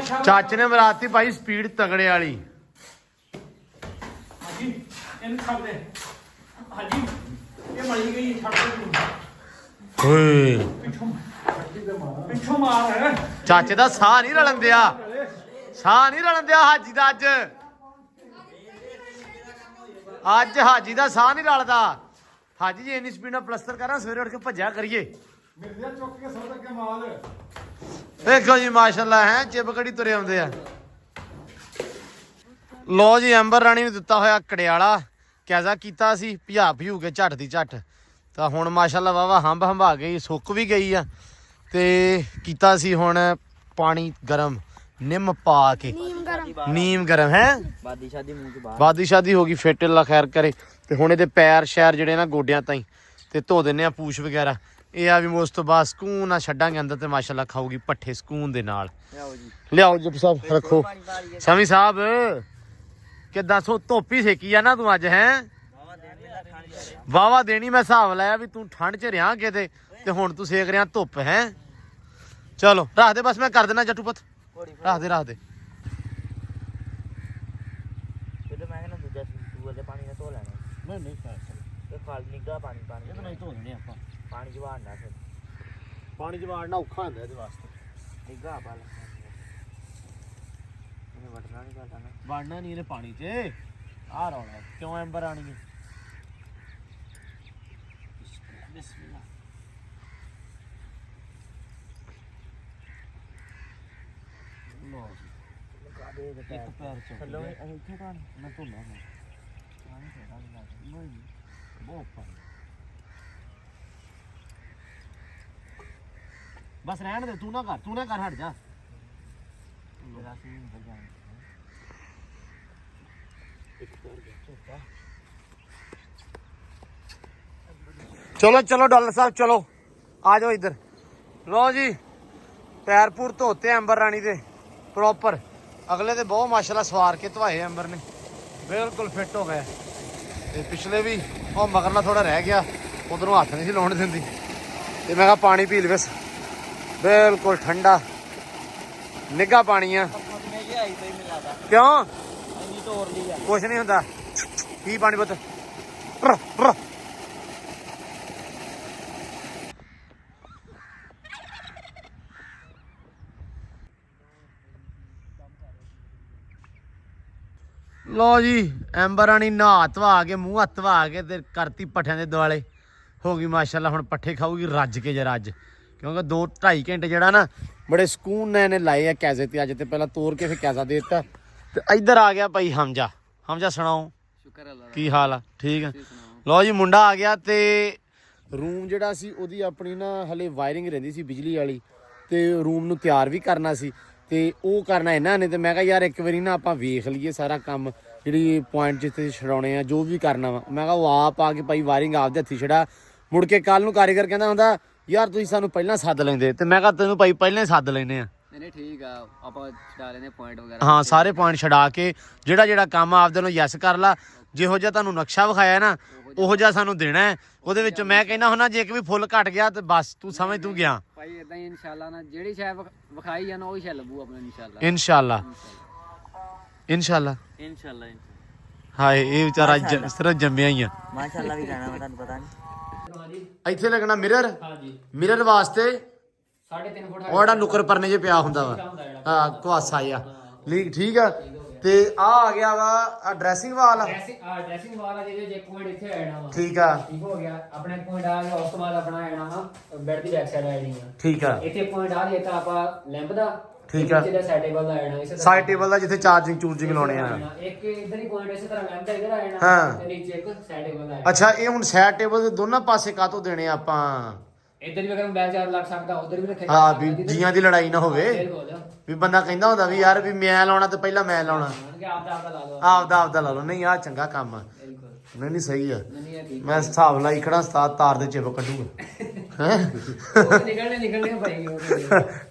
ਚਾਚੇ ਨੇ ਮਰਾਤੀ ਭਾਈ ਸਪੀਡ ਤਗੜੇ ਵਾਲੀ। ਹਾਜੀ ਇਹਨੂੰ ਛੱਡ ਦੇ ਹਾਜੀ, ਇਹ ਮਲੀ ਗਈ ਛੱਡ ਦੇ ਓਏ ਪਿੱਛੋਂ ਮਾਰ। ਚਾਚੇ ਦਾ ਸਾਹ ਨਹੀਂ ਰਲਣ ਦਿਆ, ਸਾਹ ਨਹੀਂ ਰਲਣ ਦਿਆ ਹਾਜੀ ਦਾ। ਅੱਜ ਹਾਜੀ ਦਾ ਸਾਹ ਨਹੀਂ ਰਲਦਾ। ਹਾਜੀ ਜੀ ਇੰਨੀ ਸਪੀਡ ਨਾਲ ਪਲਸਤਰ ਕਰਾਂ ਸਵੇਰੇ ਉੱਠ ਕੇ ਭੱਜਿਆ ਕਰੀਏ। ਮਿਰਜ਼ਾ ਚੁੱਕ ਕੇ ਸੌਦਾ ਕੇ ਮਾਲ। ਦੇਖੋ ਜੀ ਮਾਸ਼ਾਅੱਲਾ ਹੈ ਚਿਪਕੜੀ ਤੁਰੇ ਆਉਂਦੇ ਆ। ਲੋ ਜੀ ਐਂਬਰ ਰਾਣੀ ਨੂੰ ਦਿੱਤਾ ਹੋਇਆ ਕੜਿਆਲਾ, ਕੈਜ਼ਾ ਕੀਤਾ ਸੀ ਭਿਆ ਭਿਊ ਕੇ ਝੱਟ ਦੀ ਝੱਟ। ਤਾਂ ਹੁਣ ਮਾਸ਼ਾਅੱਲਾ ਵਾਵਾ ਹੰਬ ਹੰਬਾ ਗਈ, ਸੁੱਕ ਵੀ ਗਈ ਆ। ਤੇ ਕੀਤਾ ਸੀ ਹੁਣ ਪਾਣੀ ਗਰਮ ਨਿੰਮ ਪਾ ਕੇ, ਨੀਮ ਗਰਮ ਹੈ। ਬਾਦੀ ਸ਼ਾਦੀ ਮੂੰਹ ਚ ਬਾਹਰ ਬਾਦੀ ਸ਼ਾਦੀ ਹੋ ਗਈ, ਫਿੱਟ ਅੱਲਾ ਖੈਰ ਕਰੇ। ਤੇ ਹੁਣ ਇਹਦੇ ਪੈਰ ਸ਼ੈਰ ਜਿਹੜੇ ਨਾ ਗੋਡਿਆਂ ਤਾਈਂ ਤੇ ਧੋ ਦਿੰਨੇ ਆ ਪੂਛ ਵਗੈਰਾ। ਇਹ ਆ ਵੀ ਉਸ ਤੋਂ ਬਾਅਦ ਸਕੂਨ ਨਾਲ ਛੱਡਾਂਗੇ ਅੰਦਰ ਤੇ ਮਾਸ਼ਾਅੱਲਾ ਖਾਊਗੀ ਪੱਠੇ ਸਕੂਨ ਦੇ ਨਾਲ। ਲਿਆਓ ਜੀ ਸਾਹਿਬ ਰੱਖੋ। ਸਮੀ ਸਾਹਿਬ ਕਿੱਦਾਂ ਸੋ ਧੋਪੀ ਸੇਕੀ ਆ ਨਾ ਤੂੰ ਅੱਜ ਹੈ। ਵਾਵਾ ਦੇਣੀ ਮੈਂ ਹਿਸਾਬ ਲਾਇਆ ਵੀ ਤੂੰ ਠੰਡ 'ਚ ਰਿਹਾ ਕਿਤੇ ਤੇ ਹੁਣ ਤੂੰ ਸੇਕ ਰਿਹਾ ਧੁੱਪ ਹੈ। ਚਲੋ ਰੱਖ ਦੇ ਬਸ, ਮੈਂ ਕਰ ਦੇਣਾ ਜੱਟੂ ਪੁੱਤ, ਰੱਖ ਦੇ ਰੱਖ ਦੇ। ਜਦੋਂ ਮੈਂ ਕਹਿੰਦਾ ਦੂਜਾ ਸੂਰ ਦੇ ਪਾਣੀ ਨਾਲ ਧੋ ਲੈਣਾ। ਨਹੀਂ ਇਹ ਫਲ ਨਿੱਗਾ ਪਾਣੀ ਪਾਣੀ ਇਹ ਨਹੀਂ ਧੋ ਦੇਣੇ ਆਪਾਂ। ਪਾਣੀ ਚ ਵਾੜਨਾ ਫਿਰ, ਪਾਣੀ 'ਚ ਵਾੜਨਾ ਔਖਾ ਹੁੰਦਾ ਇਹਦੇ ਵਾਸਤੇ। ਨਿੱਗਾ ਪਾ ਲੈਣਾ ਇਹਨੇ ਵਟਣਾ ਨਹੀਂ ਕਰਦਾ ਨਾ। ਵਾੜਨਾ ਨਹੀਂ ਇਹਨੇ ਪਾਣੀ 'ਚ। ਆਹ ਰੌਲਾ ਕਿਉਂ ਐਂਬਰ ਆਣੀ ਹੈ। ਥੱਲੋਂ ਇੱਥੇ ਤਾਂ ਮੈਂ ਧੋਣਾ ਬਸ ਰਹਿਣ ਦੇ, ਤੂੰ ਨਾ ਕਰ ਹਟ ਜਾ। ਚਲੋ ਡਾਲਰ ਸਾਹਿਬ ਚਲੋ, ਆ ਜਾਓ ਇੱਧਰ। ਲੋ ਜੀ ਪੈਰ ਪੂਰ ਧੋਤੇ ਅੰਬਰ ਰਾਣੀ ਦੇ ਪ੍ਰੋਪਰ। ਅਗਲੇ ਤੇ ਬਹੁਤ ਮਾਸ਼ਾਅੱਲਾ ਸਵਾਰ ਕੇ ਧਵਾਏ ਅੰਬਰ ਨੇ, ਬਿਲਕੁਲ ਫਿੱਟ ਹੋ ਗਏ। ਤੇ ਪਿਛਲੇ ਵੀ ਉਹ ਮਗਰਲਾ ਥੋੜਾ ਰਹਿ ਗਿਆ, ਉਧਰੋਂ ਹੱਥ ਨਹੀਂ ਸੀ ਲਾਉਣ ਦਿੰਦੀ। ਤੇ ਮੈਂ ਕਿਹਾ ਪਾਣੀ ਪੀ ਲਵੇ, ਬਿਲਕੁਲ ਠੰਡਾ ਨਿੱਘਾ ਪਾਣੀ ਆ। ਕਿਉਂ ਕੁਛ ਨਹੀਂ ਹੁੰਦਾ, ਕੀ ਪਾਣੀ ਪੁੱਤ। ਲੋ ਜੀ ਐਂਬਰ ਰਾਣੀ ਨਹਾ ਧਵਾ ਕੇ ਮੂੰਹ ਹੱਥ ਧਵਾ ਕੇ ਤੇ ਕਰਤੀ ਪੱਠਿਆਂ ਦੇ ਦੁਆਲੇ ਹੋ ਗਈ ਮਾਸ਼ਾਅੱਲਾ। ਹੁਣ ਪੱਠੇ ਖਾਊਗੀ ਰੱਜ ਕੇ ਜਰਾ ਅੱਜ, ਕਿਉਂਕਿ 2-2.5 ਘੰਟੇ ਜਿਹੜਾ ਨਾ ਬੜੇ ਸਕੂਨ ਨਾਲ ਇਹਨੇ ਲਾਏ ਆ ਕੈਜ਼ੇ ਤੇ। ਅੱਜ ਤੇ ਪਹਿਲਾਂ ਤੋੜ ਕੇ ਫਿਰ ਕੈਜ਼ਾ ਦੇ ਦਿੱਤਾ। ਤੇ ਇੱਧਰ ਆ ਗਿਆ ਭਾਈ ਹਮਜਾ ਸੁਣਾਓ ਸ਼ੁਕਰ ਅੱਲਾ ਕੀ ਹਾਲ ਆ? ਠੀਕ ਆ। ਲਓ ਜੀ ਮੁੰਡਾ ਆ ਗਿਆ ਤੇ ਰੂਮ ਜਿਹੜਾ ਸੀ ਉਹਦੀ ਆਪਣੀ ਨਾ ਹਲੇ ਵਾਇਰਿੰਗ ਰਹਿੰਦੀ ਸੀ ਬਿਜਲੀ ਵਾਲੀ, ਤੇ ਰੂਮ ਨੂੰ ਤਿਆਰ ਵੀ ਕਰਨਾ ਸੀ ਤੇ ਉਹ ਕਰਨਾ ਇਹਨਾਂ ਨੇ। ਤੇ ਮੈਂ ਕਿਹਾ ਯਾਰ ਇੱਕ ਵਾਰੀ ਨਾ ਆਪਾਂ ਵੇਖ ਲਈਏ ਸਾਰਾ ਕੰਮ, ਜਿਹੜੀ ਪੁਆਇੰਟ ਜਿੱਥੇ ਛਡਾਉਣੇ ਆ ਜੋ ਵੀ ਕਰਨਾ ਵਾ। ਮੈਂ ਕਿਹਾ ਉਹ ਆਪ ਆ ਕੇ ਭਾਈ ਵਾਇਰਿੰਗ ਆਪਦੇ ਹੱਥੀ ਛੜਾ, ਮੁੜ ਕੇ ਕੱਲ ਨੂੰ ਕਾਰੀਗਰ ਕਹਿੰਦਾ ਹੁੰਦਾ ਯਾਰ ਤੁਸੀਂ ਸਾਨੂੰ ਪਹਿਲਾਂ ਸੱਦ ਲੈਂਦੇ। ਤੇ ਮੈਂ ਕਿਹਾ ਤੈਨੂੰ ਭਾਈ ਪਹਿਲਾਂ ਹੀ ਸੱਦ ਲੈਨੇ ਆ। ਨਹੀਂ ਠੀਕ ਆ, ਆਪਾਂ ਛਡਾ ਲੈਨੇ ਪੁਆਇੰਟ ਵਗੈਰਾ। ਹਾਂ ਸਾਰੇ ਪੁਆਇੰਟ ਛਡਾ ਕੇ ਜਿਹੜਾ ਕੰਮ ਆਪਦੇ ਨੂੰ ਯੈਸ ਕਰ ਲਾ। ਜਿਹੋ ਜਿਹਾ ਤੁਹਾਨੂੰ ਨਕਸ਼ਾ ਵਿਖਾਇਆ ਨਾ ਉਹੋ ਜਿਹਾ ਸਾਨੂੰ ਦੇਣਾ ਹੈ। ਉਹਦੇ ਵਿੱਚ ਮੈਂ ਕਹਿੰਦਾ ਹੁੰਦਾ ਜੇ ਇੱਕ ਵੀ ਫੁੱਲ ਘਟ ਗਿਆ ਤੇ ਬਸ ਤੂੰ ਸਮਝ ਤੂੰ ਗਿਆ ਭਾਈ। ਇਦਾਂ ਹੀ ਇਨਸ਼ਾਅੱਲਾ ਨਾ ਜਿਹੜੀ ਸ਼ੈ ਵਿਖਾਈ ਆ ਨਾ ਉਹੀ ਸ਼ੈ ਲੱਭੂ ਆਪਣਾ ਇਨਸ਼ਾਅੱਲਾ। ਹਾਏ ਇਹ ਵਿਚਾਰਾ ਸਿਰਫ ਜੰਮਿਆ ਹੀ ਆ। ਮਾਸ਼ਾਅੱਲਾ ਵੀ ਕਹਿਣਾ ਮੈਂ ਤੁਹਾਨੂੰ ਪਤਾ ਨਹੀਂ। ਇੱਥੇ ਲੱਗਣਾ ਮਿਰਰ ਵਾਸਤੇ 3.5 ਫੁੱਟ ਉਹ ਜਿਹੜਾ ਨੁੱਕਰ ਪਰਨੇ 'ਚ ਪਿਆ ਹੁੰਦਾ ਵਾ, ਹਾਂ ਕੁਆਸਾ ਆ ਲੀਕ। ਠੀਕ ਆ। ਤੇ ਆ ਗਿਆ ਵਾ ਡਰੈਸਿੰਗ ਵਾਲ। ਡਰੈਸਿੰਗ ਵਾਲ ਆ ਜਿਹਦੇ ਜੇ ਪੁਆਇੰਟ ਇੱਥੇ ਆ ਜਾਣਾ ਵਾ। ਠੀਕ ਆ, ਠੀਕ ਹੋ ਗਿਆ। ਆਪਣੇ ਪੁਆਇੰਟ ਆ ਗਿਆ, ਉਸ ਤੋਂ ਬਾਅਦ ਆਪਣਾ ਆ ਜਾਣਾ ਵਾ ਬੈੱਡ ਦੀ ਬੈਕ ਸਾਈਡ ਆ ਜਾਣੀ ਆ। ਠੀਕ ਆ। ਇੱਥੇ ਪੁਆਇੰਟ ਆ ਜੇ ਤਾਂ ਆਪਾਂ ਲੈਂਪ ਦਾ, ਠੀਕ ਆ। ਜਿਹੜਾ ਸਾਈਡ ਟੇਬਲ ਦਾ ਆ ਜਾਣਾ ਇਸੇ ਸਾਈਡ ਟੇਬਲ ਦਾ ਜਿੱਥੇ ਚਾਰਜਿੰਗ ਲਾਉਣੇ ਆ। ਇੱਕ ਇਧਰ ਹੀ ਪੁਆਇੰਟ ਇਸੇ ਤਰ੍ਹਾਂ ਲੈਂਪ ਦਾ ਇਧਰ ਆ ਜਾਣਾ ਹਾਂ। ਤੇ ਨੀਚੇ ਇੱਕ ਸਾਈਡ ਟੇਬਲ ਦਾ। ਅੱਛਾ ਇਹ ਹੁਣ ਸਾਈਡ ਟੇਬਲ ਦੇ ਦੋਨਾਂ ਪਾਸੇ ਕਾਹਤੋਂ ਦੇਣੇ ਆਪਾਂ? ਇੱਧਰ ਵੀ ਅਗਰ ਬੈਲ ਚਾਰ ਲੱਗ ਸਕਦਾ, ਉਧਰ ਵੀ ਰੱਖੇ। ਹਾਂ ਵੀ ਜੀਆਂ ਦੀ ਲੜਾਈ ਨਾ ਹੋਵੇ, ਵੀ ਬੰਦਾ ਕਹਿੰਦਾ ਹੁੰਦਾ ਵੀ ਯਾਰ ਵੀ ਮੈਂ ਲਾਉਣਾ ਤੇ ਪਹਿਲਾਂ ਮੈਂ ਲਾਉਣਾ, ਆਪਦਾ ਲਾ ਲਓ। ਨਹੀਂ ਆ ਚੰਗਾ ਕੰਮ ਆ। ਨਹੀਂ ਸਹੀ ਆ। ਮੈਂ ਹਿਸਾਬ ਲਾਈ ਖੜਾ ਉਸਤਾਦ ਤਾਰ ਦੇ ਚਿਪ ਕੱਢੂਗਾ। ਨਿਕਲਣੇ ਭਾਈ।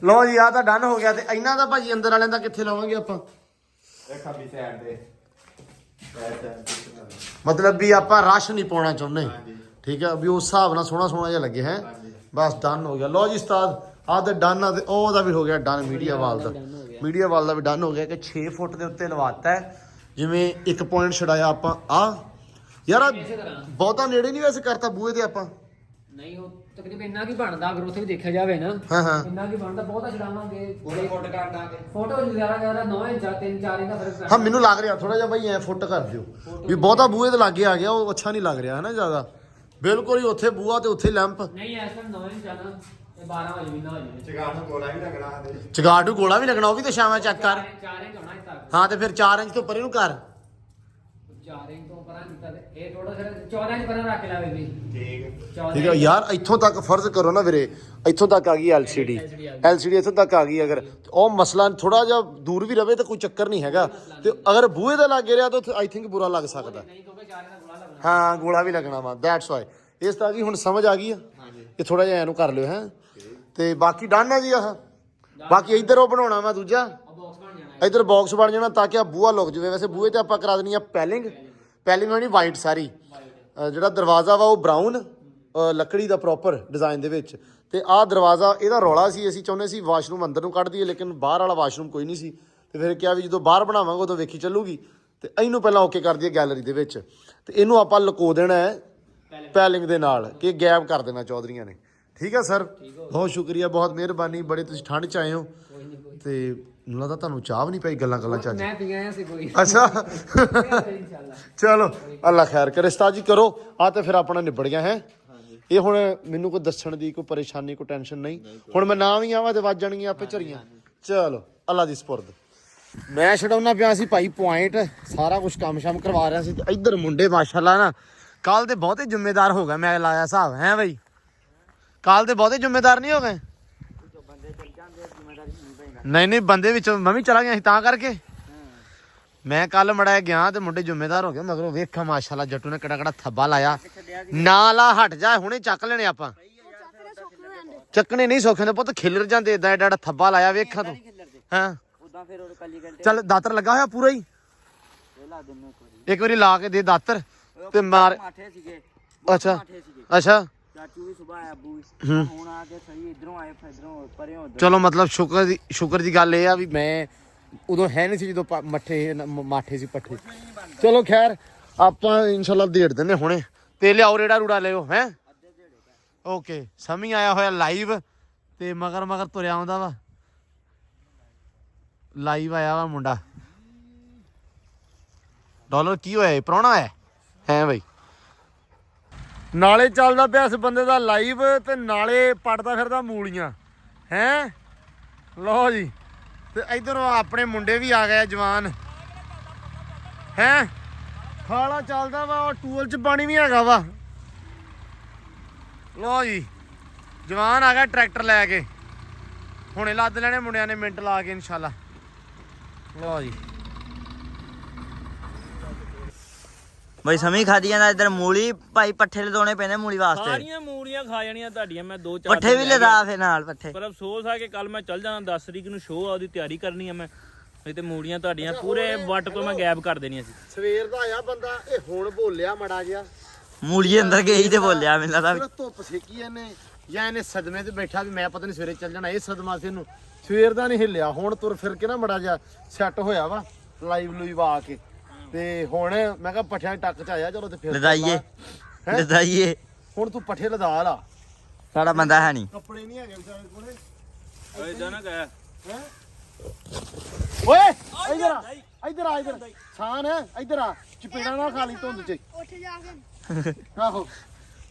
ਲਓ ਜੀ ਆ ਤਾਂ ਡਨ ਹੋ ਗਿਆ। ਤੇ ਇਹਨਾਂ ਦਾ ਭਾਜੀ ਅੰਦਰ ਵਾਲਿਆਂ ਦਾ ਕਿੱਥੇ ਲਾਵਾਂਗੇ ਆਪਾਂ? ਇਹ ਖੱਬੀ ਸਾਈਡ ਤੇ ਮਤਲਬ ਵੀ ਆਪਾਂ ਰਸ਼ ਨਹੀਂ ਪਾਉਣਾ ਚਾਹੁੰਦੇ। ਠੀਕ ਆ ਵੀ ਉਸ ਹਿਸਾਬ ਨਾਲ ਸੋਹਣਾ ਜਿਹਾ ਲੱਗੇ ਹੈ। ਬਸ ਡਨ ਹੋ ਗਿਆ। ਲਓ ਜੀ ਉਸਤਾਦ ਆ ਤੇ ਡਨ ਆ। ਤੇ ਉਹਦਾ ਵੀ ਹੋ ਗਿਆ ਡਨ। ਮੀਡੀਆ ਵਾਲ ਦਾ ਵੀ ਡਨ ਹੋ ਗਿਆ ਕਿ 6 ਫੁੱਟ ਦੇ ਉੱਤੇ ਲਵਾਤਾ ਹੈ। ਜਿਵੇਂ ਇੱਕ ਪੁਆਇੰਟ ਛਡਾਇਆ ਆਪਾਂ ਆ ਯਾਰ ਬਹੁਤਾ ਨੇੜੇ ਨਹੀਂ ਵੈਸੇ ਕਰਤਾ ਬੂਹੇ ਤੇ ਆਪਾਂ। ਨਹੀਂ ਉਹ ਤਕਰੀਬਨ ਇੰਨਾ ਕੀ ਬਣਦਾ ਅਗਰ ਉੱਥੇ ਵੀ ਦੇਖਿਆ ਜਾਵੇ ਨਾ। ਹਾਂ ਇੰਨਾ ਕੀ ਬਣਦਾ, ਬਹੁਤਾ ਛਡਾਵਾਂਗੇ ਫੁੱਟ ਕਰ ਦਾਂਗੇ। ਫੋਟੋ ਜ਼ਿਆਦਾ 9 ਇੰਚ 3-4 ਇੰਚ ਦਾ ਫਰਕ ਪੈਂਦਾ। ਹਾਂ ਮੈਨੂੰ ਲੱਗ ਰਿਹਾ ਥੋੜਾ ਜਿਹਾ ਬਾਈ ਐ ਫੁੱਟ ਕਰ ਦਿਓ ਵੀ ਬਹੁਤਾ ਬੂਹੇ ਦੇ ਲਾਗੇ ਆ ਗਿਆ, ਉਹ ਅੱਛਾ ਨਹੀਂ ਲੱਗ ਰਿਹਾ ਹੈ ਨਾ ਜ਼ਿਆਦਾ। ਬਿਲਕੁਲ ਹੀ ਉੱਥੇ ਬੂਹਾ ਤੇ ਉੱਥੇ ਲੈਂਪ। ਨਹੀਂ ਇਸ ਟਾਈਮ 9 ਇੰਚ ਆ ਨਾ, ਇਹ 12 ਵਜੇ ਵੀ ਨਾ ਹੋ ਜਾਵੇ। ਚਗਾੜ ਨੂੰ ਗੋਲਾ ਵੀ ਲੱਗਣਾ। ਚਗਾੜ ਨੂੰ ਗੋਲਾ ਵੀ ਲੱਗਣਾ, ਉਹ ਵੀ ਤੇ ਸ਼ਾਮਾਂ ਚੈੱਕ ਕਰ। 4 ਇੰਚ ਹੋਣਾ ਇਸ ਤੱਕ। ਹਾਂ ਤੇ ਫਿਰ 4 ਇੰਚ ਤੋਂ ਪਰੇ ਨੂੰ ਕਰ। 4 ਇੰਚ ਤੋਂ ਪਰਾਂ ਕੀਤਾ ਤੇ ਇਹ ਥੋੜਾ ਜਿਹਾ 14 ਇੰਚ ਪਰਾਂ ਰੱਖ ਲਾਵੇ ਵੀ। ਠੀਕ ਹੈ ਯਾਰ ਇੱਥੋਂ ਤੱਕ ਫਰਜ਼ ਕਰੋ ਨਾ ਵੀਰੇ, ਇੱਥੋਂ ਤੱਕ ਆ ਗਈ LCD ਇੱਥੋਂ ਤੱਕ ਆ ਗਈ। ਅਗਰ ਉਹ ਮਸਲਾ ਥੋੜਾ ਜਿਹਾ ਦੂਰ ਵੀ ਰਵੇ ਤਾਂ ਕੋਈ ਚੱਕਰ ਨਹੀਂ ਹੈਗਾ। ਤੇ ਅਗਰ ਬੂਹੇ ਦੇ ਲਾਗੇ ਰਿਹਾ ਤਾਂ ਆਈ ਥਿੰਕ ਬੁਰਾ ਲੱਗ ਸਕਦਾ। ਨਹੀਂ ਕਿਉਂਕਿ 4 ਦਾ ਗੋਲਾ ਲੱਗਣਾ। ਹਾਂ ਗੋਲਾ ਵੀ ਲੱਗਣਾ ਵਾ, ਦੈਟਸ ਵਾਈ। ਇਸ ਤਰ੍ਹਾਂ ਜੀ ਹੁਣ ਸਮਝ ਆ ਗਈ ਆ। ਇਹ ਥੋੜਾ ਜਿਹਾ ਇਹਨੂੰ ਕਰ ਲਿਓ ਹੈ। ਤੇ ਬਾਕੀ ਡਨ ਹੈ ਜੀ ਆਹ। ਬਾਕੀ ਇੱਧਰ ਉਹ ਬਣਾਉਣਾ ਵਾ ਦੂਜਾ, ਬਾਕਸ ਬਣ ਜਾਣਾ। ਇੱਧਰ ਬਾਕਸ ਬਣ ਜਾਣਾ ਤਾਂ ਕਿ ਆ ਬੂਹਾ ਲੁਕ ਜਾਵੇ। ਵੈਸੇ ਬੂਹੇ ਤੇ ਆਪਾਂ ਕਰਾ ਦੇਣੀ ਆ ਪੈਲਿੰਗ ਹੋਣੀ ਵਾਈਟ ਸਾਰੀ। ਜਿਹੜਾ ਦਰਵਾਜ਼ਾ ਵਾ ਉਹ ਬਰਾਊਨ ਲੱਕੜੀ ਦਾ ਪ੍ਰੋਪਰ ਡਿਜ਼ਾਈਨ ਦੇ ਵਿੱਚ। ਤੇ ਆਹ ਦਰਵਾਜ਼ਾ ਇਹਦਾ ਰੌਲਾ ਸੀ, ਅਸੀਂ ਚਾਹੁੰਦੇ ਸੀ ਵਾਸ਼ਰੂਮ ਅੰਦਰ ਨੂੰ ਕੱਢ ਦਈਏ, ਲੇਕਿਨ ਬਾਹਰ ਵਾਲਾ ਵਾਸ਼ਰੂਮ ਕੋਈ ਨਹੀਂ ਸੀ। ਤੇ ਫਿਰ ਕਿਹਾ ਵੀ ਜਦੋਂ ਬਾਹਰ ਬਣਾਵਾਂਗੇ ਉਦੋਂ ਵੇਖੀ ਚੱਲੂਗੀ। ਤੇ ਇਹਨੂੰ ਪਹਿਲਾਂ ਓਕੇ ਕਰ ਦਈਏ ਗੈਲਰੀ ਦੇ ਵਿੱਚ। ਤੇ ਇਹਨੂੰ ਆਪਾਂ ਲੁਕੋ ਦੇਣਾ ਹੈ ਪੈਲਿੰਗ ਦੇ ਨਾਲ, ਕਿ ਗੈਪ ਕਰ ਦੇਣਾ ਚੌਧਰੀਆਂ ਨੇ। ਠੀਕ ਹੈ ਸਰ, ਬਹੁਤ ਸ਼ੁਕਰੀਆ, ਬਹੁਤ ਮਿਹਰਬਾਨੀ। ਬੜੇ ਤੁਸੀਂ ਠੰਡ ਚ ਆਏ ਹੋ। ਤੇ ਮੈਨੂੰ ਲੱਗਦਾ ਤੁਹਾਨੂੰ ਚਾਹ ਵੀ ਨਹੀਂ ਪਈ ਗੱਲਾਂ ਚ ਅੱਜ। ਮੈਂ ਪੀ ਆਇਆ ਸੀ ਕੋਈ। ਅੱਛਾ ਇਨਸ਼ਾਅੱਲਾ। ਚਲੋ ਅੱਲਾ ਖੈਰ ਕਰੇ। ਉਸਤਾਦ ਜੀ ਕਰੋ ਆ ਤੇ ਫਿਰ ਆਪਣਾ ਨਿਬੜ ਗਿਆ ਹੈ। ਇਹ ਹੁਣ ਮੈਨੂੰ ਕੋਈ ਦੱਸਣ ਦੀ ਕੋਈ ਪਰੇਸ਼ਾਨੀ ਕੋਈ ਟੈਨਸ਼ਨ ਨਹੀਂ ਹੁਣ ਮੈਂ ਨਾ ਵੀ ਆਵਾਂ ਤੇ ਵੱਜ ਜਾਣਗੀਆਂ ਆਪੇ ਝਰੀਆਂ ਚਲੋ ਅੱਲਾ ਦੀ ਸਪੁਰਦ ਮੈਂ ਛਡਾਉਣਾ ਪਿਆ ਸੀ ਭਾਈ ਪੁਆਇੰਟ ਸਾਰਾ ਕੁਝ ਕੰਮ ਸ਼ਾਮ ਕਰਵਾ ਰਿਹਾ ਸੀ ਤੇ ਇੱਧਰ ਮੁੰਡੇ ਮਾਸ਼ਾਅੱਲਾ ਨਾ ਕੱਲ ਦੇ ਬਹੁਤੇ ਜ਼ਿੰਮੇਦਾਰ ਹੋ ਗਏ ਮੈਂ ਲਾਇਆ ਹਿਸਾਬ ਹੈ ਬਈ ਕੱਲ ਦੇ ਬਹੁਤੇ ਜ਼ਿੰਮੇਦਾਰ ਨਹੀਂ ਹੋ ਗਏ ਨਹੀਂ ਬੰਦੇ ਵਿੱਚ ਮੈਂ ਵੀ ਚਲਾ ਗਿਆ ਸੀ ਤਾਂ ਕਰਕੇ ਮੈਂ ਕੱਲ ਮੜਾਇਆ ਗਿਆ ਤੇ ਮੁੰਡੇ ਜ਼ਿੰਮੇਦਾਰ ਹੋ ਗਏ ਮਗਰੋਂ ਵੇਖਾਂ ਮਾਸ਼ਾਅੱਲਾ ਜੱਟੂ ਨੇ ਕਿਹੜਾ ਥੱਬਾ ਲਾਇਆ ਨਾ ਲਾ ਹਟ ਜਾ ਹੁਣੇ ਚੱਕ ਲੈਣੇ ਆਪਾਂ ਚੱਕਣੇ ਨਹੀਂ ਸੌਖੇ ਨੇ ਪੁੱਤ ਖਿਲਰ ਜਾਂਦੇ ਏਦਾਂ ਐਡਾ ਥੱਬਾ ਲਾਇਆ ਵੇਖਾਂ ਤੂੰ ਹਾਂ ਉਦਾਂ ਫਿਰ ਉਹ ਕੱਲੀ ਘੰਟੇ ਚੱਲ ਦਾਤਰ ਲੱਗਾ ਹੋਇਆ ਪੂਰਾ ਹੀ ਲਾ ਦਿੰਨੇ ਇੱਕ ਵਾਰੀ ਲਾ ਕੇ ਦੇ ਦਾਤਰ ਤੇ ਮਾਰ ਮਾਠੇ ਸੀਗੇ ਅੱਛਾ ਮਾਠੇ ਸੀਗੇ ਅੱਛਾ ਚਾਚੂ ਵੀ ਸੁਬਾਹ ਆਇਆ ਅੱਬੂ ਵੀ ਹੁਣ ਆ ਕੇ ਸਹੀ ਇਧਰੋਂ ਆਏ ਫਿਰ ਇਧਰੋਂ ਪਰੇ ਹੋ ਚਲੋ ਮਤਲਬ ਸ਼ੁਕਰ ਦੀ ਗੱਲ ਇਹ ਆ ਵੀ ਮੈਂ ਉਦੋਂ ਹੈ ਨਹੀਂ ਸੀ ਜਦੋਂ ਮਾਠੇ ਸੀ ਪੱਠੇ ਚਲੋ ਖੈਰ ਆਪਾਂ ਇਨਸ਼ਾਅੱਲਾ ਦੇੜ ਦਿੰਦੇ ਹੁਣੇ ਤੇ ਲਿਆਓ ਰੇੜਾ ਰੂੜਾ ਲਿਓ ਹੈ ਓਕੇ ਸਮੀ ਆਇਆ ਹੋਇਆ ਲਾਈਵ ਤੇ ਮਗਰ ਤੁਰਿਆ ਆਉਂਦਾ ਵਾ ਲਾਈਵ ਆਇਆ ਵਾ ਮੁੰਡਾ ਡਾਲਰ ਕੀ ਹੋਇਆ ਪ੍ਰਾਹੁਣਾ ਹੈ ਬਈ ਨਾਲੇ ਚੱਲਦਾ ਪਿਆ ਇਸ ਬੰਦੇ ਦਾ ਲਾਈਵ ਤੇ ਨਾਲੇ ਪੜਦਾ ਫਿਰਦਾ ਮੂਲੀਆਂ ਹੈ ਲਓ ਜੀ ਤੇ ਇਧਰੋਂ ਆਪਣੇ ਮੁੰਡੇ ਵੀ ਆ ਗਏ ਜਵਾਨ ਹੈ ਖਾਲਾ ਚੱਲਦਾ ਵਾ ਉਹ ਟੂਲ ਚ ਪਾਣੀ ਵੀ ਹੈਗਾ ਵਾ ਲਓ ਜੀ ਜਵਾਨ ਆ ਗਿਆ ਟਰੈਕਟਰ ਲੈ ਕੇ ਹੁਣੇ ਲੱਦ ਲੈਣੇ ਮੁੰਡਿਆਂ ਨੇ ਮਿੰਟ ਲਾ ਕੇ ਇਨਸ਼ਾਅੱਲਾ ਲਓ ਜੀ ਬਈ ਸਮੀ ਖਾਦੀ ਜਾਂਦਾ ਇੱਧਰ ਮੂਲੀ ਭਾਈ ਪੱਠੇ ਲਦਾਉਣੇ ਪੈਂਦੇ ਮੂਲੀ ਵਾਸਤੇ ਸਾਰੀਆਂ ਮੂਲੀਆਂ ਖਾ ਜਾਣੀਆਂ ਤੁਹਾਡੀਆਂ ਮੈਂ 2-4 ਪੱਠੇ ਵੀ ਲਦਾ ਫੇ ਨਾਲ ਪੱਠੇ ਪਰ ਅਫਸੋਸ ਆ ਕਿ ਕੱਲ ਮੈਂ ਚੱਲ ਜਾਣਾ 10 ਤਰੀਕ ਨੂੰ ਸ਼ੋਅ ਆ ਉਹਦੀ ਤਿਆਰੀ ਕਰਨੀ ਆ ਮੈਂ ਨਹੀਂ ਤੇ ਮੂਲੀਆਂ ਤੁਹਾਡੀਆਂ ਪੂਰੇ ਵੱਟ ਤੋਂ ਮੈਂ ਗਾਇਬ ਕਰ ਦੇਣੀਆਂ ਸੀ ਸਵੇਰ ਦਾ ਆਇਆ ਬੰਦਾ ਇਹ ਹੁਣ ਬੋਲਿਆ ਮੜਾ ਜਿਹਾ ਮੂਲੀ ਅੰਦਰ ਗਈ ਤੇ ਬੋਲਿਆ ਮੈਨੂੰ ਲੱਗਦਾ ਧੁੱਪ ਸੇਕੀ ਇਹਨੇ ਜਾਂ ਇਹਨੇ ਸਦਮੇ ਤੇ ਬੈਠਾ ਵੀ ਮੈਂ ਪਤਾ ਨਹੀਂ ਸਵੇਰੇ ਚੱਲ ਜਾਣਾ ਇਹ ਸਦਮਾ ਸੀ ਇਹਨੂੰ ਸਵੇਰ ਦਾ ਨਹੀਂ ਹਿੱਲਿਆ ਹੁਣ ਤੁਰ ਫਿਰ ਕੇ ਨਾ ਮੜਾ ਜਿਹਾ ਸੈੱਟ ਹੋਇਆ ਵਾ ਲਾਈਵ ਲੂਈਵ ਆ ਕੇ ਤੇ ਹੁਣ ਮੈਂ ਕਿਹਾ ਪੱਠਿਆਂ ਟੱਕ ਚ ਆਇਆ ਚਲੋ ਤੇ ਫਿਰ ਲਦਾਈਏ ਹੁਣ ਤੂੰ ਪੱਠੇ ਲਦਾ ਲਾ ਸਾਡਾ ਬੰਦਾ ਹੈ ਨਹੀਂ ਕੱਪੜੇ ਨਹੀਂ ਹੈਗੇ ਵਿਚਾਰੇ ਕੋਲੇ ਓਏ ਜਾਣਾ ਗਿਆ ਓਏ ਇੱਧਰ ਆ ਛਾਨ ਇੱਧਰ ਆ ਚਪੇੜਾ ਨਾ ਖਾ ਲਈ ਧੁੰਦ ਚ ਉੱਠ ਜਾ ਕੇ ਆਹੋ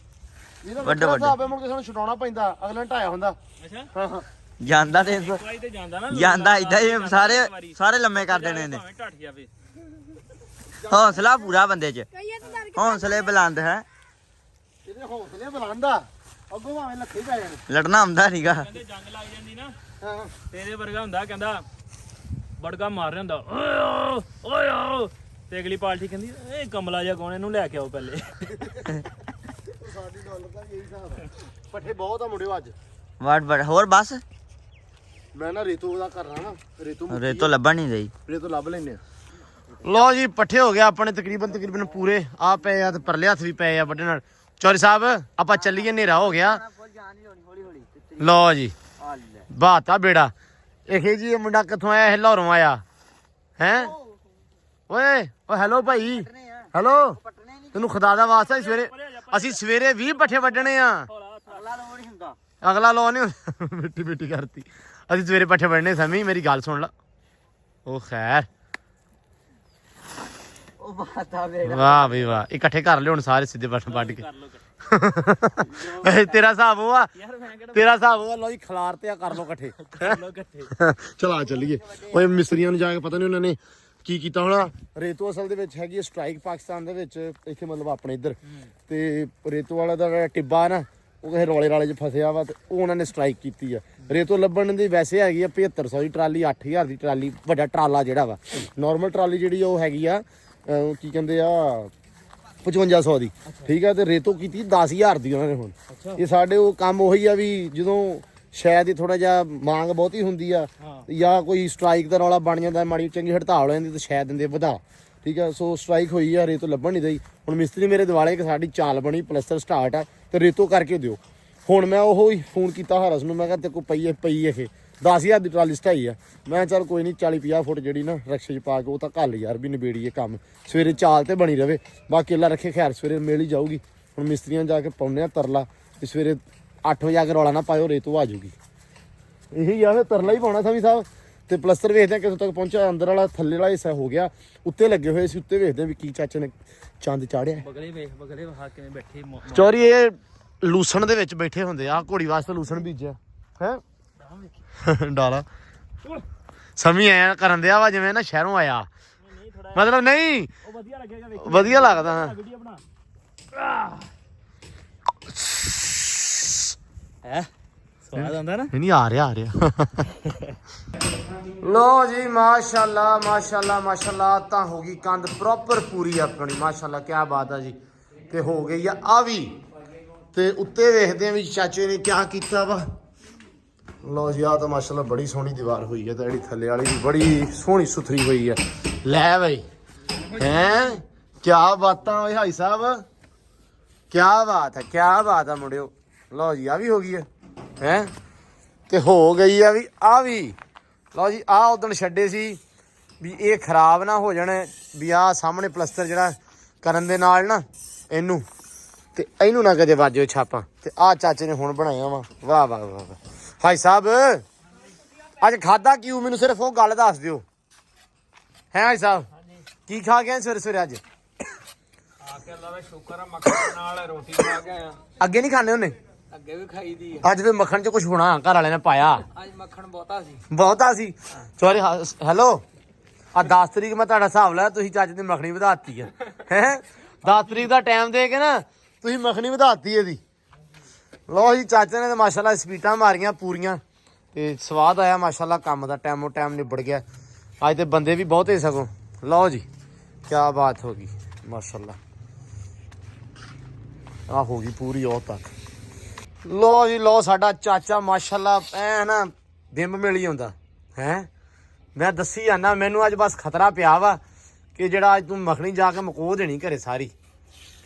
ਇਹਦਾ ਵੱਡਾ ਸਾਬੇ ਮੁੜ ਕੇ ਸਾਨੂੰ ਛਡਾਉਣਾ ਪੈਂਦਾ ਅਗਲੇ ਨੇ ਢਾਇਆ ਹੁੰਦਾ ਅੱਛਾ ਹਾਂ ਜਾਂਦਾ ਤੇ ਭਾਈ ਤੇ ਜਾਂਦਾ ਨਾ ਜਾਂਦਾ ਇਦਾਂ ਹੀ ਸਾਰੇ ਲੰਮੇ ਕਰ ਦੇਣੇ ਨੇ ਭਾਵੇਂ ਢੱਠ ਜਾਵੇ ਹੌਸਲਾ ਪੂਰਾ ਬੰਦੇ 'ਚ ਕਈਏ ਤਾਂ ਡਰ ਕੇ ਹੌਸਲੇ ਬੁਲੰਦ ਹੈ ਇਹਦੇ ਹੌਸਲੇ ਬੁਲੰਦਾ ਅੱਗੋਂ ਭਾਵੇਂ ਲੱਖੇ ਪੈ ਜਾਣ ਲੜਨਾ ਹੁੰਦਾ ਨਹੀਂਗਾ ਕਹਿੰਦੇ ਜੰਗ ਲੱਗ ਜਾਂਦੀ ਨਾ ਹਾਂ ਤੇਰੇ ਵਰਗਾ ਹੁੰਦਾ ਕਹਿੰਦਾ ਬੜਕਾ ਮਾਰ ਰਿਹਾ ਹੁੰਦਾ ਓਏ ਤੇ ਅਗਲੀ ਪਾਰਟੀ ਕਹਿੰਦੀ ਇਹ ਕਮਲਾ ਜਿਹਾ ਕੌਣ ਇਹਨੂੰ ਲੈ ਕੇ ਆਓ ਪਹਿਲੇ ਸਾਡੀ ਡਾਲਰ ਦਾ ਇਹੀ ਹਿਸਾਬ ਹੈ ਪੱਠੇ ਬਹੁਤ ਆ ਮੁੰਡਿਓ ਅੱਜ ਵੜ ਹੋਰ ਬਸ ਮੈਂ ਨਾ ਰੇਤੂ ਦਾ ਕਰ ਰਹਾ ਨਾ ਰੇਤੋਂ ਲੱਭਣ ਨਹੀਂ ਰਹੀ ਰੇਤੂ ਲੱਭ ਲੈਨੇ ਆ ਲਓ ਜੀ ਪੱਠੇ ਹੋ ਗਿਆ ਆਪਣੇ ਤਕਰੀਬਨ ਪੂਰੇ ਆ ਪਏ ਆ ਤੇ ਪਰਲੇ ਹੱਥ ਵੀ ਪਏ ਆ ਵੱਡੇ ਨਾਲ ਚੌਰੀ ਸਾਹਿਬ ਆਪਾਂ ਚੱਲੀਏ ਹਨੇਰਾ ਹੋ ਗਿਆ ਲਓ ਜੀ ਬਾਤਾ ਬੇੜਾ ਇਹ ਜੀ ਇਹ ਮੁੰਡਾ ਕਿੱਥੋਂ ਆਇਆ ਇਹ ਲਾਹੌਰੋਂ ਆਇਆ ਹੈ ਓਏ ਹੈਲੋ ਭਾਈ ਹੈਲੋ ਤੈਨੂੰ ਖੁਦਾ ਦਾ ਵਾਸਤਾ ਅਸੀਂ ਸਵੇਰੇ 20 ਪੱਠੇ ਵੱਢਣੇ ਆ ਅਗਲਾ ਲੋ ਨਹੀਂ ਮਿੱਟੀ ਕਰਤੀ ਅਸੀਂ ਸਵੇਰੇ ਪੱਠੇ ਵੱਢਣੇ ਸਮੀ ਮੇਰੀ ਗੱਲ ਸੁਣ ਲਾ ਉਹ ਖੈਰ ਵਾਹ ਬਈ ਵਾਹ ਇਕੱਠੇ ਕਰ ਲਿਓ ਹੁਣ ਸਾਰੇ ਸਿੱਧੇ ਪੱਠੇ ਵੱਢ ਕੇ ਤੇਰਾ ਹਿਸਾਬ ਹੋਆ ਲੋ ਜੀ ਖਲਾਰ ਤੇ ਆ ਕਰ ਲੋ ਇਕੱਠੇ ਚਲਾ ਚੱਲੀਏ ਓਏ ਮਿਸਤਰੀਆਂ ਨੂੰ ਜਾ ਕੇ ਪਤਾ ਨਹੀਂ ਉਹਨਾਂ ਨੇ ਕੀ ਕੀਤਾ ਹੋਣਾ ਰੇਤੂ ਅਸਲ ਦੇ ਵਿੱਚ ਹੈਗੀ ਸਟ੍ਰਾਈਕ ਪਾਕਿਸਤਾਨ ਦੇ ਵਿੱਚ ਇੱਥੇ ਮਤਲਬ ਆਪਣੇ ਇੱਧਰ ਤੇ ਰੇਤੂ ਵਾਲਾ ਦਾ ਟਿੱਬਾ ਨਾ ਉਹ ਕਿਸੇ ਰੌਲੇ ਰਾਲੇ 'ਚ ਫਸਿਆ ਵਾ ਤੇ ਉਹ ਉਹਨਾਂ ਨੇ ਸਟ੍ਰਾਈਕ ਕੀਤੀ ਆ ਰੇਤੂ ਲੱਭਣ ਦੀ ਵੈਸੇ ਹੈਗੀ ਆ 7500 ਦੀ ਟਰਾਲੀ 8000 ਦੀ ਟਰਾਲੀ ਵੱਡਾ ਟਰਾਲਾ ਜਿਹੜਾ ਵਾ ਨਾਰਮਲ ਟਰਾਲੀ ਜਿਹੜੀ ਉਹ ਹੈਗੀ ਆ ਕੀ ਕਹਿੰਦੇ ਆ 5500 ਦੀ ਠੀਕ ਆ ਤੇ ਰੇਤੂ ਕੀਤੀ 10000 ਦੀ ਉਹਨਾਂ ਨੇ ਹੁਣ ਇਹ ਸਾਡੇ ਉਹ ਕੰਮ ਉਹੀ ਆ ਵੀ ਜਦੋਂ ਸ਼ਾਇਦ ਹੀ ਥੋੜਾ ਜਿਹਾ ਮੰਗ ਬਹੁਤੀ ਹੁੰਦੀ ਆ ਜਾਂ ਕੋਈ ਸਟ੍ਰਾਈਕ ਦਾ ਰੌਲਾ ਬਣ ਜਾਂਦਾ ਮਾੜੀ ਚੰਗੀ ਹੜਤਾਲ ਹੋ ਜਾਂਦੀ ਤੇ ਸ਼ਾਇਦ ਦਿੰਦੇ ਵਧਾ ਠੀਕ ਆ ਸੋ ਸਟ੍ਰਾਈਕ ਹੋਈ ਆ ਰੇਤੂ ਲੱਭਣ ਨਹੀਂ ਦਈ ਹੁਣ ਮਿਸਤਰੀ ਮੇਰੇ ਦਿਵਾਲੇ ਕਿ ਸਾਡੀ ਚਾਲ ਬਣੀ ਪਲਸਟਰ ਸਟਾਰਟ ਆ ਤੇ ਰੇਤੂ ਕਰਕੇ ਦਿਓ ਹੁਣ ਮੈਂ ਉਹ ਹੀ ਫੋਨ ਕੀਤਾ ਹਰਸ ਨੂੰ ਮੈਂ ਕਿਹਾ ਤੇ ਕੋਈ ਪਈ ਇਹ 10000 ਦੀ ਟਰਾਲੀ ਸਟਾਈ ਆ ਮੈਂ ਚੱਲ ਕੋਈ ਨਹੀਂ 40-50 ਫੁੱਟ ਜਿਹੜੀ ਨਾ ਰਕਸ਼ੇ 'ਚ ਪਾ ਕੇ ਉਹ ਤਾਂ ਘੱਲ ਯਾਰ ਵੀ ਨਿਬੇੜੀਏ ਕੰਮ ਸਵੇਰੇ ਚਾਲ ਤੇ ਬਣੀ ਰਵੇ ਬਾਕੀ ਅੱਲਾ ਰੱਖੇ ਖੈਰ ਸਵੇਰੇ ਮਿਲ ਹੀ ਜਾਊਗੀ ਹੁਣ ਮਿਸਤਰੀਆਂ ਜਾ ਕੇ ਪਾਉਂਦੇ ਆ ਤਰਲਾ ਤੇ ਸਵੇਰੇ 8 ਵਜੇ ਆ ਕੇ ਰੌਲਾ ਨਾ ਪਾਇਓ ਰੇਤੂ ਆ ਜਾਊਗੀ ਇਹੀ ਆ ਫਿਰ ਤਰਲਾ ਹੀ ਪਾਉਣਾ ਸਮੀ ਸਾਹਿਬ ਤੇ ਪਲਸਤਰ ਵੇਖਦੇ ਆ ਕਿਦੋਂ ਤੱਕ ਪਹੁੰਚਿਆ ਅੰਦਰ ਵਾਲਾ ਥੱਲੇ ਵਾਲਾ ਹਿੱਸਾ ਹੋ ਗਿਆ ਉੱਤੇ ਲੱਗੇ ਹੋਏ ਸੀ ਉੱਤੇ ਵੇਖਦੇ ਆ ਵੀ ਕੀ ਚਾਚੇ ਨੇ ਚੰਦ ਚਾੜਿਆ ਬਗਲੇ ਵੇਖ ਬਗਲੇ ਵਹਾ ਕਿਵੇਂ ਬੈਠੇ ਚੋਰੀ ਇਹ ਲੂਸਣ ਦੇ ਵਿੱਚ ਬੈਠੇ ਹੁੰਦੇ ਆ ਘੋੜੀ ਵਾਸਤੇ ਲੂਸਣ ਬੀਜਿਆ ਹੈ ਡਾਲਾ ਸਮੀ ਆਇਆ ਕਰਨ ਦਿਆ ਵਾ ਜਿਵੇਂ ਨਾ ਸ਼ਹਿਰੋਂ ਆਇਆ ਮਤਲਬ ਨਹੀਂ ਉਹ ਵਧੀਆ ਲੱਗੇਗਾ ਵਧੀਆ ਲੱਗਦਾ ਹਾਂ ਵੀਡੀਓ ਬਣਾ ਹੈ ਸਵਾਦ ਆਉਂਦਾ ਨਾ ਨਹੀਂ ਆ ਰਿਹਾ ਲੋ ਜੀ ਮਾਸ਼ਾਅੱਲਾ ਮਾਸ਼ਾਅੱਲਾ ਮਾਸ਼ਾਅੱਲਾ ਤਾਂ ਹੋ ਗਈ ਕੰਧ ਪ੍ਰੋਪਰ ਪੂਰੀ ਆਪਣੀ ਮਾਸ਼ਾਅੱਲਾ ਕੀ ਬਾਤ ਆ ਜੀ ਤੇ ਹੋ ਗਈ ਆ ਵੀ ਤੇ ਉੱਤੇ ਵੇਖਦੇ ਆ ਵੀ ਚਾਚੇ ਨੇ ਕੀ ਕੀਤਾ ਵਾ ਲੋ ਜੀ ਆ ਤਾਂ ਮਾਸ਼ਾਅੱਲਾ ਬੜੀ ਸੋਹਣੀ ਦੀਵਾਰ ਹੋਈ ਹੈ ਤੇ ਜਿਹੜੀ ਥੱਲੇ ਵਾਲੀ ਵੀ ਬੜੀ ਸੋਹਣੀ ਸੁਥਰੀ ਹੋਈ ਹੈ ਲੈ ਬਈ ਹੈ ਕੀ ਬਾਤਾਂ ਓਏ ਭਾਈ ਸਾਹਿਬ ਕੀ ਬਾਤ ਹੈ ਮੁੰਡਿਓ ਲਓ ਜੀ ਆ ਵੀ ਹੋ ਗਈ ਹੈ ਤੇ ਹੋ ਗਈ ਆ ਵੀ ਲਓ ਜੀ ਆ ਉਦਣ ਛੱਡੇ ਸੀ ਵੀ ਇਹ ਖਰਾਬ ਨਾ ਹੋ ਜਾਣ ਵੀ ਆ ਸਾਹਮਣੇ ਪਲਸਤਰ ਜਿਹੜਾ ਕਰਨ ਦੇ ਨਾਲ ਨਾ ਇਹਨੂੰ ਤੇ ਇਹਨੂੰ ਨਾ ਕਦੇ ਵਾਜੋ ਛਾਪਾਂ ਤੇ ਆ ਚਾਚੇ ਨੇ ਹੁਣ ਬਣਾਇਆ ਵਾ ਵਾਹ ਵਾਹ ਵਾਹ ਭਾਈ ਸਾਹਿਬ ਅੱਜ ਖਾਦਾ ਕਿਉਂ ਮੈਨੂੰ ਸਿਰਫ ਉਹ ਗੱਲ ਦੱਸ ਦਿਓ ਹੈ ਭਾਈ ਸਾਹਿਬ ਕੀ ਖਾ ਗਏ ਸਵੇਰੇ ਅੱਜ ਆ ਕੇ ਅੱਲਾ ਦਾ ਸ਼ੁਕਰ ਆ ਮੱਖਣ ਨਾਲ ਰੋਟੀ ਖਾ ਕੇ ਆਇਆ ਅੱਗੇ ਨਹੀਂ ਖਾਣੇ ਉਹਨੇ ਅੱਗੇ ਵੀ ਖਾਈ ਦੀ ਅੱਜ ਤੇ ਮੱਖਣ ਚ ਕੁਝ ਹੋਣਾ ਘਰ ਵਾਲਿਆਂ ਨੇ ਪਾਇਆ ਅੱਜ ਮੱਖਣ ਬਹੁਤਾ ਸੀ ਸੌਰੀ ਹੈਲੋ ਆ 10 ਤਰੀਕ ਮੈਂ ਤੁਹਾਡਾ ਹਿਸਾਬ ਲਾਇਆ ਤੁਸੀਂ ਚਾਚੇ ਦੀ ਮੱਖਣੀ ਵਧਾਤੀ ਹੈ 10 ਤਰੀਕ ਦਾ ਟਾਈਮ ਦੇ ਕੇ ਨਾ ਤੁਸੀਂ ਮੱਖਣੀ ਵਧਾਤੀ ਇਹਦੀ ਲੋ ਜੀ ਚਾਚੇ ਨੇ ਤਾਂ ਮਾਸ਼ਾਅੱਲਾ ਸਪੀਟਾਂ ਮਾਰੀਆਂ ਪੂਰੀਆਂ ਤੇ ਸਵਾਦ ਆਇਆ ਮਾਸ਼ਾਅੱਲਾ ਕੰਮ ਦਾ ਟਾਈਮੋ ਟਾਈਮ ਨਿਬੜ ਗਿਆ ਅੱਜ ਤੇ ਬੰਦੇ ਵੀ ਬਹੁਤੇ ਸਗੋਂ ਲਓ ਜੀ ਕੀ ਬਾਤ ਹੋ ਗਈ ਮਾਸ਼ਾਅੱਲਾ ਆ ਹੋ ਗਈ ਪੂਰੀ ਉਹ ਤੱਕ ਲੋ ਜੀ ਲੋ ਸਾਡਾ ਚਾਚਾ ਮਾਸ਼ਾਅੱਲਾ ਐ ਨਾ ਦਿਮ ਮਿਲ ਹੀ ਹੁੰਦਾ ਹੈ ਮੈਂ ਦੱਸੀ ਜਾਂਦਾ ਮੈਨੂੰ ਅੱਜ ਬਸ ਖਤਰਾ ਪਿਆ ਵਾ ਕਿ ਜਿਹੜਾ ਅੱਜ ਤੂੰ ਮੱਖਣੀ ਜਾ ਕੇ ਮੁਕੋ ਦੇਣੀ ਘਰੇ ਸਾਰੀ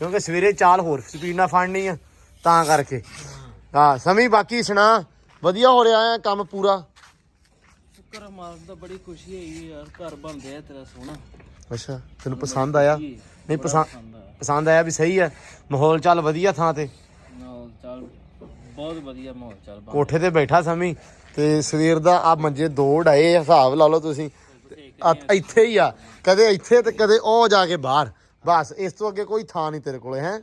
ਕਿਉਂਕਿ ਸਵੇਰੇ ਚਾਲ ਹੋਰ ਸਪੀਡ ਨਾਲ ਫੜਨੀ ਆ ਤਾਂ ਕਰਕੇ ਹਾਂ ਸਮੀ ਬਾਕੀ ਸੁਣਾ ਵਧੀਆ ਹੋ ਰਿਹਾ ਹੈ ਕੰਮ ਪੂਰਾ ਸ਼ੁਕਰ ਮਾਲਕ ਦਾ ਬੜੀ ਖੁਸ਼ੀ ਹੋਈ ਯਾਰ ਘਰ ਬਣ ਗਿਆ ਤੇਰਾ ਸੋਹਣਾ ਅੱਛਾ ਤੈਨੂੰ ਪਸੰਦ ਆਇਆ ਨਹੀਂ ਪਸੰਦ ਆਇਆ ਵੀ ਸਹੀ ਹੈ ਮਾਹੌਲ ਚੱਲ ਵਧੀਆ ਥਾਂ ਤੇ ਮਾਹੌਲ ਚੱਲ ਬਹੁਤ ਵਧੀਆ ਮਾਹੌਲ ਚੱਲ ਕੋਠੇ ਤੇ ਬੈਠਾ ਸਮੀ ਤੇ ਸਵੇਰ ਦਾ ਆ ਮੰਜੇ ਦੋ ਡਾਏ ਹਿਸਾਬ ਲਾ ਲਓ ਤੁਸੀਂ ਇੱਥੇ ਹੀ ਆ ਕਦੇ ਇੱਥੇ ਤੇ ਕਦੇ ਉਹ ਜਾ ਕੇ ਬਾਹਰ ਬਸ ਇਸ ਤੋਂ ਅੱਗੇ ਕੋਈ ਥਾਂ ਨਹੀਂ ਤੇਰੇ ਕੋਲੇ ਹੈ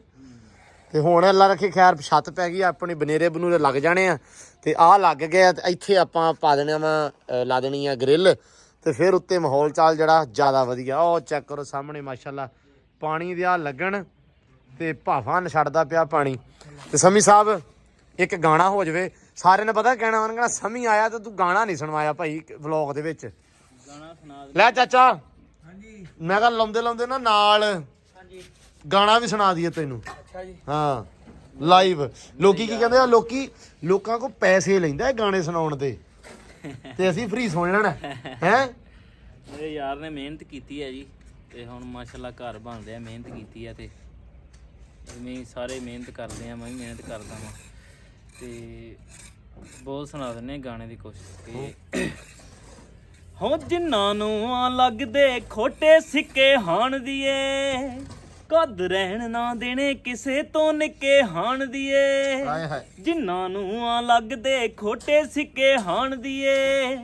ਤੇ ਹੁਣ ਅੱਲਾ ਰੱਖੇ ਖੈਰ ਛੱਤ ਪੈ ਗਈ ਆਪਣੀ ਬਨੇਰੇ ਬਨੂਰੇ ਲੱਗ ਜਾਣੇ ਆ ਤੇ ਆਹ ਲੱਗ ਗਏ ਤੇ ਇੱਥੇ ਆਪਾਂ ਪਾ ਦੇਣਾ ਵਾ ਲਾ ਦੇਣੀ ਆ ਗ੍ਰਿਲ ਤੇ ਫਿਰ ਉੱਤੇ ਮਾਹੌਲ ਚਾਲ ਜਿਹੜਾ ਜ਼ਿਆਦਾ ਵਧੀਆ ਉਹ ਚੈੱਕ ਕਰੋ ਸਾਹਮਣੇ ਮਾਸ਼ਾਅੱਲਾ ਪਾਣੀ ਦੇ ਆ ਲੱਗਣ ਤੇ ਭਾਫਾਂ ਛੱਡਦਾ ਪਿਆ ਪਾਣੀ ਤੇ ਸਮੀ ਸਾਹਿਬ ਇੱਕ ਗਾਣਾ ਹੋ ਜਾਵੇ ਸਾਰਿਆਂ ਨੇ ਪਤਾ ਕਹਿਣਾ ਉਹਨਾਂ ਕਹਿਣਾ ਸਮੀ ਆਇਆ ਤੇ ਤੂੰ ਗਾਣਾ ਨਹੀਂ ਸੁਣਵਾਇਆ ਭਾਈ ਵਲੌਗ ਦੇ ਵਿੱਚ ਗਾਣਾ ਸੁਣਾ ਲੈ ਚਾਚਾ ਹਾਂਜੀ ਮੈਂ ਕਿਹਾ ਲਾਉਂਦੇ ਨਾ ਨਾਲ ਹਾਂਜੀ ਗਾਣਾ ਵੀ ਸੁਣਾ ਦਈਏ ਤੈਨੂੰ ਅੱਛਾ ਜੀ ਹਾਂ ਲਾਈਵ ਲੋਕੀ ਕੀ ਕਹਿੰਦੇ ਆ ਲੋਕਾਂ ਕੋ ਪੈਸੇ ਲੈਂਦਾ ਇਹ ਗਾਣੇ ਸੁਣਾਉਣ ਦੇ ਤੇ ਅਸੀਂ ਫ੍ਰੀ ਸੁਣ ਲੈਣਾ ਹੈ ਮੇਰੇ ਯਾਰ ਨੇ ਮਿਹਨਤ ਕੀਤੀ ਹੈ ਜੀ ਤੇ ਹੁਣ ਮਾਸ਼ਾਅੱਲਾ ਘਰ ਬਣ ਰਿਹਾ ਮਿਹਨਤ ਕੀਤੀ ਹੈ ਤੇ ਇਵੇਂ ਸਾਰੇ ਮਿਹਨਤ ਕਰਦੇ ਆ ਮੈਂ ਵੀ ਮਿਹਨਤ ਕਰਦਾ ਵਾਂ ਤੇ ਬਹੁਤ ਸੁਣਾ ਦਿੰਦੇ ਗਾਣੇ ਦੀ ਕੋਸ਼ਿਸ਼ ਤੇ ਹੋ ਜਿੰਨਾਂ ਨੂੰ ਆ ਲੱਗਦੇ ਖੋਟੇ ਸਿੱਕੇ ਹਾਣ ਦੀਏ ਕਦ ਰਹਿਣ ਨਾ ਦੇਣੇ ਕਿਸੇ ਤੋਂ ਨਿੱਕੇ ਹਾਣ ਦੀਏ ਹਾਏ ਹਾਏ ਜਿੰਨਾਂ ਨੂੰ ਆ ਲੱਗਦੇ ਖੋਟੇ ਸਿੱਕੇ ਹਾਣ ਦੀਏ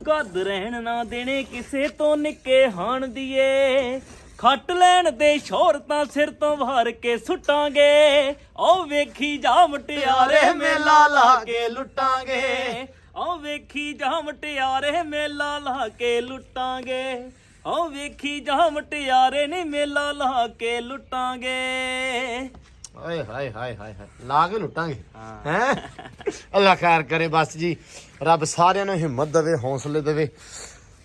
ਕਦ ਰਹਿਣ ਨਾ ਦੇਣੇ ਕਿਸੇ ਤੋਂ ਨਿੱਕੇ ਹਾਣ ਦੀਏ ਖੱਟ ਲੈਣ ਦੇ ਸ਼ੋਹਰਤਾਂ ਸਿਰ ਤੋਂ ਵਾਰ ਕੇ ਸੁੱਟਾਂਗੇ ਓ ਵੇਖੀ ਜਾ ਮਟਿਆਰੇ ਮੇਲਾ ਲਾ ਕੇ ਲੁੱਟਾਂਗੇ ਓ ਵੇਖੀ ਜਾ ਮਟਿਆਰੇ ਮੇਲਾ ਲਾ ਕੇ ਲੁੱਟਾਂਗੇ ਓ ਵੇਖੀ ਜਾ ਮਟਿਆਰੇ ਨੀ ਮੇਲਾ ਲਾ ਕੇ ਲੁੱਟਾਂਗੇ ਓਏ ਹਾਏ ਹਾਏ ਹਾਏ ਲਾ ਕੇ ਲੁੱਟਾਂਗੇ ਹੈ ਅੱਲਾ ਖੈਰ ਕਰੇ ਬਸ ਜੀ ਰੱਬ ਸਾਰਿਆਂ ਨੂੰ ਹਿੰਮਤ ਦੇਵੇ ਹੌਸਲੇ ਦੇਵੇ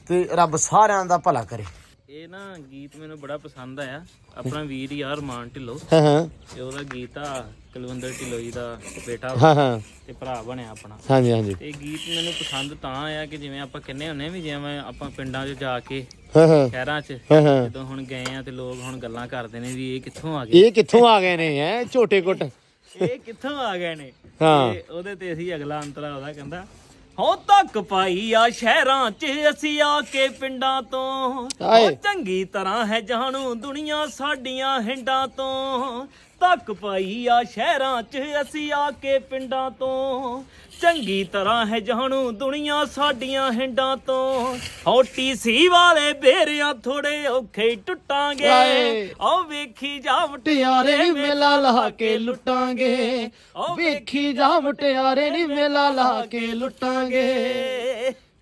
ਤੇ ਰੱਬ ਸਾਰਿਆਂ ਦਾ ਭਲਾ ਕਰੇ ਇਹ ਨਾ ਗੀਤ ਮੈਨੂੰ ਬੜਾ ਪਸੰਦ ਆਇਆ ਆਪਣਾ ਵੀਰ ਯਾਰ ਮਾਨ ਢਿੱਲੋਂ ਹਾਂ ਹਾਂ ਤੇ ਉਹਦਾ ਗੀਤ ਆ ਕੁਲਵਿੰਦਰ ਢਿੱਲੋਂ ਜੀ ਦਾ ਬੇਟਾ ਹਾਂ ਹਾਂ ਤੇ ਭਰਾ ਬਣਿਆ ਆਪਣਾ ਹਾਂਜੀ ਹਾਂਜੀ ਤੇ ਗੀਤ ਮੈਨੂੰ ਪਸੰਦ ਤਾਂ ਆਇਆ ਕਿ ਜਿਵੇਂ ਆਪਾਂ ਕਹਿੰਦੇ ਹੁੰਨੇ ਵੀ ਜਿਵੇਂ ਆਪਾਂ ਪਿੰਡਾਂ 'ਚ ਜਾ ਕੇ ਹਾਂ ਹਾਂ ਸ਼ਹਿਰਾਂ 'ਚ ਹਾਂ ਹਾਂ ਜਦੋਂ ਹੁਣ ਗਏ ਆ ਤੇ ਲੋਕ ਹੁਣ ਗੱਲਾਂ ਕਰਦੇ ਨੇ ਵੀ ਇਹ ਕਿੱਥੋਂ ਆ ਗਏ ਇਹ ਕਿੱਥੋਂ ਆ ਗਏ ਨੇ ਹੈ ਝੋਟੇ ਕੁੱਟ ਇਹ ਕਿੱਥੋਂ ਆ ਗਏ ਨੇ ਹਾਂ। ਤੇ ਉਹਦੇ ਤੇ ਅਸੀਂ ਅਗਲਾ ਅੰਤਰਾ ਉਹਦਾ ਕਹਿੰਦਾ ਹੋ ਤੱਕ ਪਾਈ ਆ ਸ਼ਹਿਰਾਂ 'ਚ ਅਸੀਂ ਆ ਕੇ ਪਿੰਡਾਂ ਤੋਂ ਹਾਏ। ਉਹ ਚੰਗੀ ਤਰ੍ਹਾਂ ਹੈ ਜਾਣੂ ਦੁਨੀਆ ਸਾਡੀਆਂ ਹਿੰਡਾਂ ਤੋਂ ਤੱਕ ਪਾਈ ਆ ਸ਼ਹਿਰਾਂ 'ਚ ਅਸੀਂ ਆ ਕੇ ਪਿੰਡਾਂ ਤੋਂ ਚੰਗੀ ਤਰ੍ਹਾਂ ਹੈ ਜਾਣੂ ਦੁਨੀਆ ਸਾਡੀਆਂ ਹਿੰਡਾਂ ਤੋਂ ਹੋਟੀ ਸੀ ਵਾਲੇ ਬੇਰਿਆਂ ਥੋੜੇ ਔਖੇ ਹੀ ਟੁੱਟਾਂਗੇ ਆਓ ਵੇਖੀ ਜਾ ਮੁਟਿਆਰੇ ਨੀ ਮੇਲਾ ਲਾ ਕੇ ਲੁੱਟਾਂਗੇ ਵੇਖੀ ਜਾ ਮੁਟਿਆਰੇ ਨੀ ਮੇਲਾ ਲਾ ਕੇ ਲੁੱਟਾਂਗੇ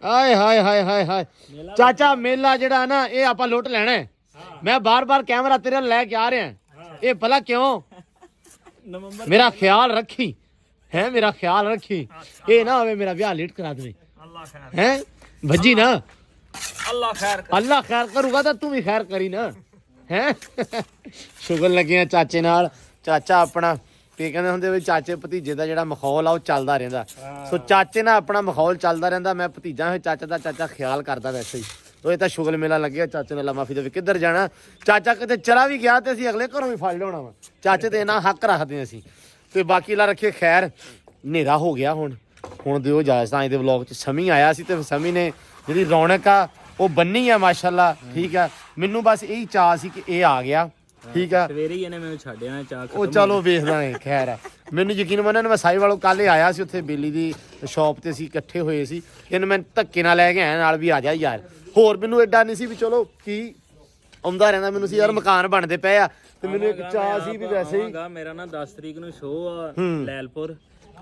ਆਏ ਹਾਏ ਹਾਏ ਹਾਏ ਹਾਏ ਚਾਚਾ ਮੇਲਾ ਜਿਹੜਾ ਨਾ ਇਹ ਆਪਾਂ ਲੁੱਟ ਲੈਣਾ ਹੈ। ਮੈਂ ਬਾਰ-ਬਾਰ ਕੈਮਰਾ ਤੇਰੇ ਲੈ ਕੇ ਆ ਰਿਹਾ ਇਹ ਭਲਾ ਕਿਉਂ ਨਵੰਬਰ ਮੇਰਾ ਖਿਆਲ ਰੱਖੀ ਹੈ ਮੇਰਾ ਖਿਆਲ ਰੱਖੀ ਇਹ ਨਾ ਹੋਵੇ ਮੇਰਾ ਵਿਆਹ ਲੇਟ ਕਰਾ ਦੇਵੇ ਅੱਲਾ ਖੈਰ ਹੈ ਭੱਜੀ ਨਾ ਅੱਲਾ ਖੈਰ ਕਰੂਗਾ ਤਾਂ ਤੂੰ ਵੀ ਖੈਰ ਕਰੀ ਨਾ ਹੈ ਸ਼ੁਗਰ ਲੱਗਿਆ ਚਾਚੇ ਨਾਲ ਚਾਚਾ ਆਪਣਾ ਤੇ ਕਹਿੰਦੇ ਹੁੰਦੇ ਵੀ ਚਾਚੇ ਭਤੀਜੇ ਦਾ ਜਿਹੜਾ ਮਾਹੌਲ ਆ ਉਹ ਚੱਲਦਾ ਰਹਿੰਦਾ ਸੋ ਚਾਚੇ ਨਾਲ ਆਪਣਾ ਮਾਹੌਲ ਚੱਲਦਾ ਰਹਿੰਦਾ ਮੈਂ ਭਤੀਜਾ ਹੋਏ ਚਾਚਾ ਦਾ ਚਾਚਾ ਖਿਆਲ ਕਰਦਾ ਵੈਸੇ ਹੀ ਉਹ ਇਹ ਤਾਂ ਸ਼ੁਗਰ ਮੇਲਾ ਲੱਗਿਆ ਚਾਚੇ ਨੇ ਮਾਫੀ ਦੇ ਕਿੱਧਰ ਜਾਣਾ ਚਾਚਾ ਕਿਤੇ ਚਲਾ ਵੀ ਗਿਆ ਤੇ ਅਸੀਂ ਅਗਲੇ ਘਰੋਂ ਵੀ ਫੜ ਲਿਆਉਣਾ ਵਾ ਚਾਚੇ ਤੇ ਇਹਨਾਂ ਹੱਕ ਰੱਖਦੇ ਅਸੀਂ ਤੇ ਬਾਕੀ ਲਾ ਰੱਖੇ ਖੈਰ ਹਨੇਰਾ ਹੋ ਗਿਆ ਹੁਣ ਦਿਓ ਇਜਾਜ਼ਤ ਤਾਂ ਇਹਦੇ ਵਲੌਗ 'ਚ ਸਮੀ ਆਇਆ ਸੀ ਤੇ ਸਮੀ ਨੇ ਜਿਹੜੀ ਰੌਣਕ ਆ ਉਹ ਬੰਨੀ ਆ ਮਾਸ਼ਾਅੱਲਾ ਠੀਕ ਆ ਮੈਨੂੰ ਬਸ ਇਹੀ ਚਾਅ ਸੀ ਕਿ ਇਹ ਆ ਗਿਆ ਠੀਕ ਆ ਸਵੇਰੇ ਹੀ ਇਹਨੇ ਮੈਨੂੰ ਛੱਡਿਆ ਚਾਹ ਉਹ ਚਲੋ ਵੇਖਦਾ ਹੈ ਖੈਰ ਆ ਮੈਨੂੰ ਯਕੀਨ ਮੰਨਣ ਮੈਂ ਸਾਈ ਵਾਲੋਂ ਕੱਲ ਆਇਆ ਸੀ ਉੱਥੇ ਬੇਲੀ ਦੀ ਸ਼ਾਪ ਤੇ ਅਸੀਂ ਇਕੱਠੇ ਹੋਏ ਸੀ ਇਹਨੂੰ ਮੈਂ ਧੱਕੇ ਨਾਲ ਲੈ ਕੇ ਆਇਆ ਨਾਲ ਵੀ ਆ ਜਾ ਯਾਰ ਹੋਰ ਮੈਨੂੰ ਐਡਾ ਨਹੀਂ ਸੀ ਵੀ ਚਲੋ ਕੀ ਆਉਂਦਾ ਰਹਿੰਦਾ ਮੈਨੂੰ ਸੀ ਯਾਰ ਮਕਾਨ ਬਣਦੇ ਪਏ ਆ ਤੇ ਮੈਨੂੰ ਇੱਕ ਚਾਹ ਸੀ ਵੀ ਵੈਸੇ ਹੀ ਮੇਰਾ ਨਾ 10 ਤਰੀਕ ਨੂੰ ਸ਼ੋਅ ਆ ਲੈਲਪੁਰ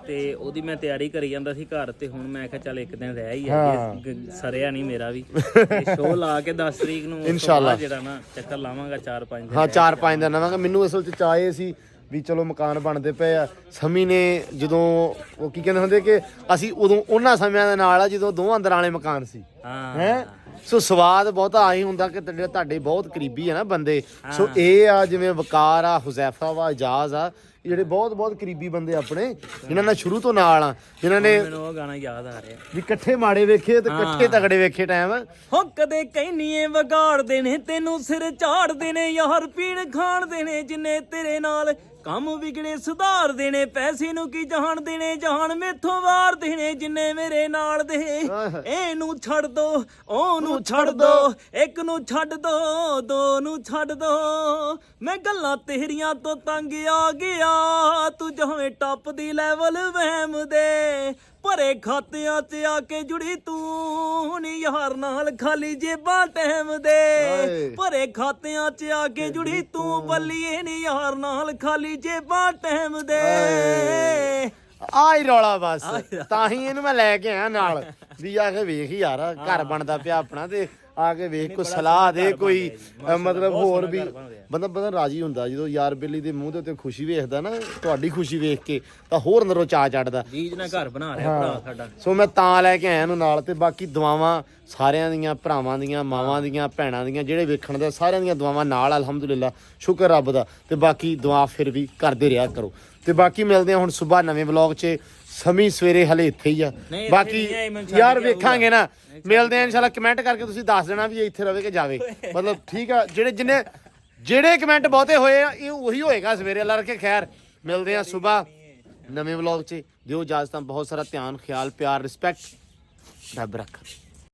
ਤੇ ਉਹਦੀ ਮੈਂ ਤਿਆਰੀ ਕਰੀ ਜਾਂਦਾ ਸੀ ਘਰ ਤੇ ਹੁਣ ਮੈਂ ਕਿਹਾ ਚੱਲ ਇੱਕ ਦਿਨ ਰਹਿ ਹੀ ਆ ਸਰਿਆ ਨਹੀਂ ਮੇਰਾ ਵੀ ਸ਼ੋਅ ਲਾ ਕੇ 10 ਤਰੀਕ ਨੂੰ ਇਨਸ਼ਾਅੱਲਾ ਜਿਹੜਾ ਨਾ ਚੱਕਰ ਲਾਵਾਂਗਾ 4-5 ਦਿਨ ਹਾਂ 4-5 ਦਿਨ ਆਵਾਂਗਾ ਮੈਨੂੰ ਅਸਲ 'ਚ ਚਾਹ ਇਹ ਸੀ ਵੀ ਚਲੋ ਮਕਾਨ ਬਣਦੇ ਪਏ ਆ ਸਮੀ ਨੇ ਜਦੋਂ ਉਹ ਕੀ ਕਹਿੰਦੇ ਹੁੰਦੇ ਕਿ ਅਸੀਂ ਉਦੋਂ ਉਹਨਾਂ ਸਮਿਆਂ ਦੇ ਨਾਲ ਆ ਜਦੋਂ ਦੋਵਾਂ ਅੰਦਰ ਵਾਲੇ ਮਕਾਨ ਸੀ ਹੈ ਸੋ ਸਵਾਦ ਬਹੁਤਾ ਆਹੀ ਹੁੰਦਾ ਕਿ ਤੁਹਾਡੇ ਬਹੁਤ ਕਰੀਬੀ ਆ ਨਾ ਬੰਦੇ ਸੋ ਇਹ ਆ ਜਿਵੇਂ ਵਕਾਰ ਆ ਹੁਜ਼ੈਫਾ ਵਾ ਇਜਾਜ਼ ਆ ਜਿਹੜੇ ਬਹੁਤ ਕਰੀਬੀ ਬੰਦੇ ਆਪਣੇ ਜਿਨ੍ਹਾਂ ਨਾਲ ਸ਼ੁਰੂ ਤੋਂ ਨਾਲ ਆ ਜਿਨ੍ਹਾਂ ਨੇ ਮੈਨੂੰ ਉਹ ਗਾਣਾ ਯਾਦ ਆ ਰਿਹਾ ਵੀ ਇਕੱਠੇ ਮਾੜੇ ਵੇਖੇ ਤੇ ਇਕੱਠੇ ਤਗੜੇ ਵੇਖੇ ਟਾਈਮ ਹੋ ਕਦੇ ਕਹਿਨੀਏ ਵਿਗਾੜਦੇ ਨੇ ਤੈਨੂੰ ਸਿਰ ਝਾੜਦੇ ਨੇ ਯਾਰ ਪੀਣ ਖਾਣਦੇ ਨੇ ਜਿੰਨੇ ਤੇਰੇ ਨਾਲ ਕੰਮ ਵਿਗੜੇ ਸੁਧਾਰਦੇ ਨੇ ਪੈਸੇ ਨੂੰ ਕੀ ਜਾਣਦੇ ਨੇ ਜਹਾਨ ਮੇਥੋਂ ਵਾਰਦੇ ਨੇ ਜਿੰਨੇ ਮੇਰੇ ਨਾਲ ਦੇ ਇਹਨੂੰ ਛੱਡ ਦੋ ਉਹਨੂੰ ਛੱਡ ਦੋ ਇੱਕ ਨੂੰ ਛੱਡ ਦੋ ਦੋ ਨੂੰ ਛੱਡ ਦੋ ਮੈਂ ਗੱਲਾਂ ਤੇਰੀਆਂ ਤੋਂ ਤੰਗ ਆ ਗਿਆ ਤੂੰ ਜਿਵੇਂ ਟੱਪ ਦੀ ਲੈਵਲ ਵਹਿਮ ਦੇ ਭਰੇ ਖਾਤਿਆਂ 'ਚ ਆ ਕੇ ਜੁੜੀ ਤੂੰ ਨੀ ਯਾਰ ਨਾਲ ਖਾਲੀ ਜੇਬਾਂ ਟਾਈਮ ਦੇ ਭਰੇ ਖਾਤਿਆਂ 'ਚ ਆ ਕੇ ਜੁੜੀ ਤੂੰ ਬੱਲੀਏ ਨੀ ਯਾਰ ਨਾਲ ਖਾਲੀ ਜੇਬਾਂ ਟਾਈਮ ਦੇ ਆਈ ਰੌਲਾ ਬਸ ਤਾਂ ਹੀ ਇਹਨੂੰ ਮੈਂ ਲੈ ਕੇ ਆਇਆ ਨਾਲ ਵੀ ਆ ਕੇ ਵੇਖ ਯਾਰ ਘਰ ਬਣਦਾ ਪਿਆ ਆਪਣਾ ਤੇ ਆ ਕੇ ਵੇਖ ਕੋਈ ਸਲਾਹ ਦੇ ਕੋਈ ਮਤਲਬ ਹੋਰ ਵੀ ਬੰਦਾ ਰਾਜੀ ਹੁੰਦਾ ਜਦੋਂ ਯਾਰ ਬੇਲੀ ਦੇ ਮੂੰਹ ਦੇ ਉੱਤੇ ਖੁਸ਼ੀ ਵੇਖਦਾ ਨਾ ਤੁਹਾਡੀ ਖੁਸ਼ੀ ਵੇਖ ਕੇ ਤਾਂ ਹੋਰ ਅੰਦਰੋਂ ਚਾਅ ਚੜਦਾ ਜੀਜ ਨਾਲ ਘਰ ਬਣਾ ਰਿਹਾ ਭਰਾ ਸਾਡਾ ਸੋ ਮੈਂ ਤਾਂ ਲੈ ਕੇ ਆਇਆ ਇਹਨੂੰ ਨਾਲ ਤੇ ਬਾਕੀ ਦੁਆਵਾਂ ਸਾਰਿਆਂ ਦੀਆਂ ਭਰਾਵਾਂ ਦੀਆਂ ਮਾਵਾਂ ਦੀਆਂ ਭੈਣਾਂ ਦੀਆਂ ਜਿਹੜੇ ਵੇਖਣ ਦੇ ਸਾਰਿਆਂ ਦੀਆਂ ਦੁਆਵਾਂ ਨਾਲ ਅਲਹਮਦੁਲਿਲਾ ਸ਼ੁਕਰ ਰੱਬ ਦਾ ਤੇ ਬਾਕੀ ਦੁਆ ਫਿਰ ਵੀ ਕਰਦੇ ਰਿਹਾ ਕਰੋ ਤੇ ਬਾਕੀ ਮਿਲਦੇ ਆ ਹੁਣ ਸਵੇਰ ਨਵੇਂ ਵਲੌਗ 'ਚ ਸਮੀ ਸਵੇਰੇ ਹਲੇ ਇੱਥੇ ਹੀ ਆ ਬਾਕੀ ਯਾਰ ਵੇਖਾਂਗੇ ਨਾ ਮਿਲਦੇ ਆ ਇਨਸ਼ਾਅੱਲਾ ਕਮੈਂਟ ਕਰਕੇ ਤੁਸੀਂ ਦੱਸ ਦੇਣਾ ਵੀ ਇਹ ਇੱਥੇ ਰਵੇ ਕਿ ਜਾਵੇ ਮਤਲਬ ਠੀਕ ਆ ਜਿਹੜੇ ਕਮੈਂਟ ਬਹੁਤੇ ਹੋਏ ਆ ਇਹ ਉਹੀ ਹੋਏਗਾ ਸਵੇਰੇ ਅੱਲਾ ਰੱਖੇ ਖੈਰ ਮਿਲਦੇ ਆ ਸਵੇਰ ਨਵੇਂ ਵਲੌਗ 'ਚ ਦਿਓ ਇਜਾਜ਼ਤ ਬਹੁਤ ਸਾਰਾ ਧਿਆਨ ਖਿਆਲ ਪਿਆਰ ਰਿਸਪੈਕਟ ਰੱਬ ਰੱਖੇ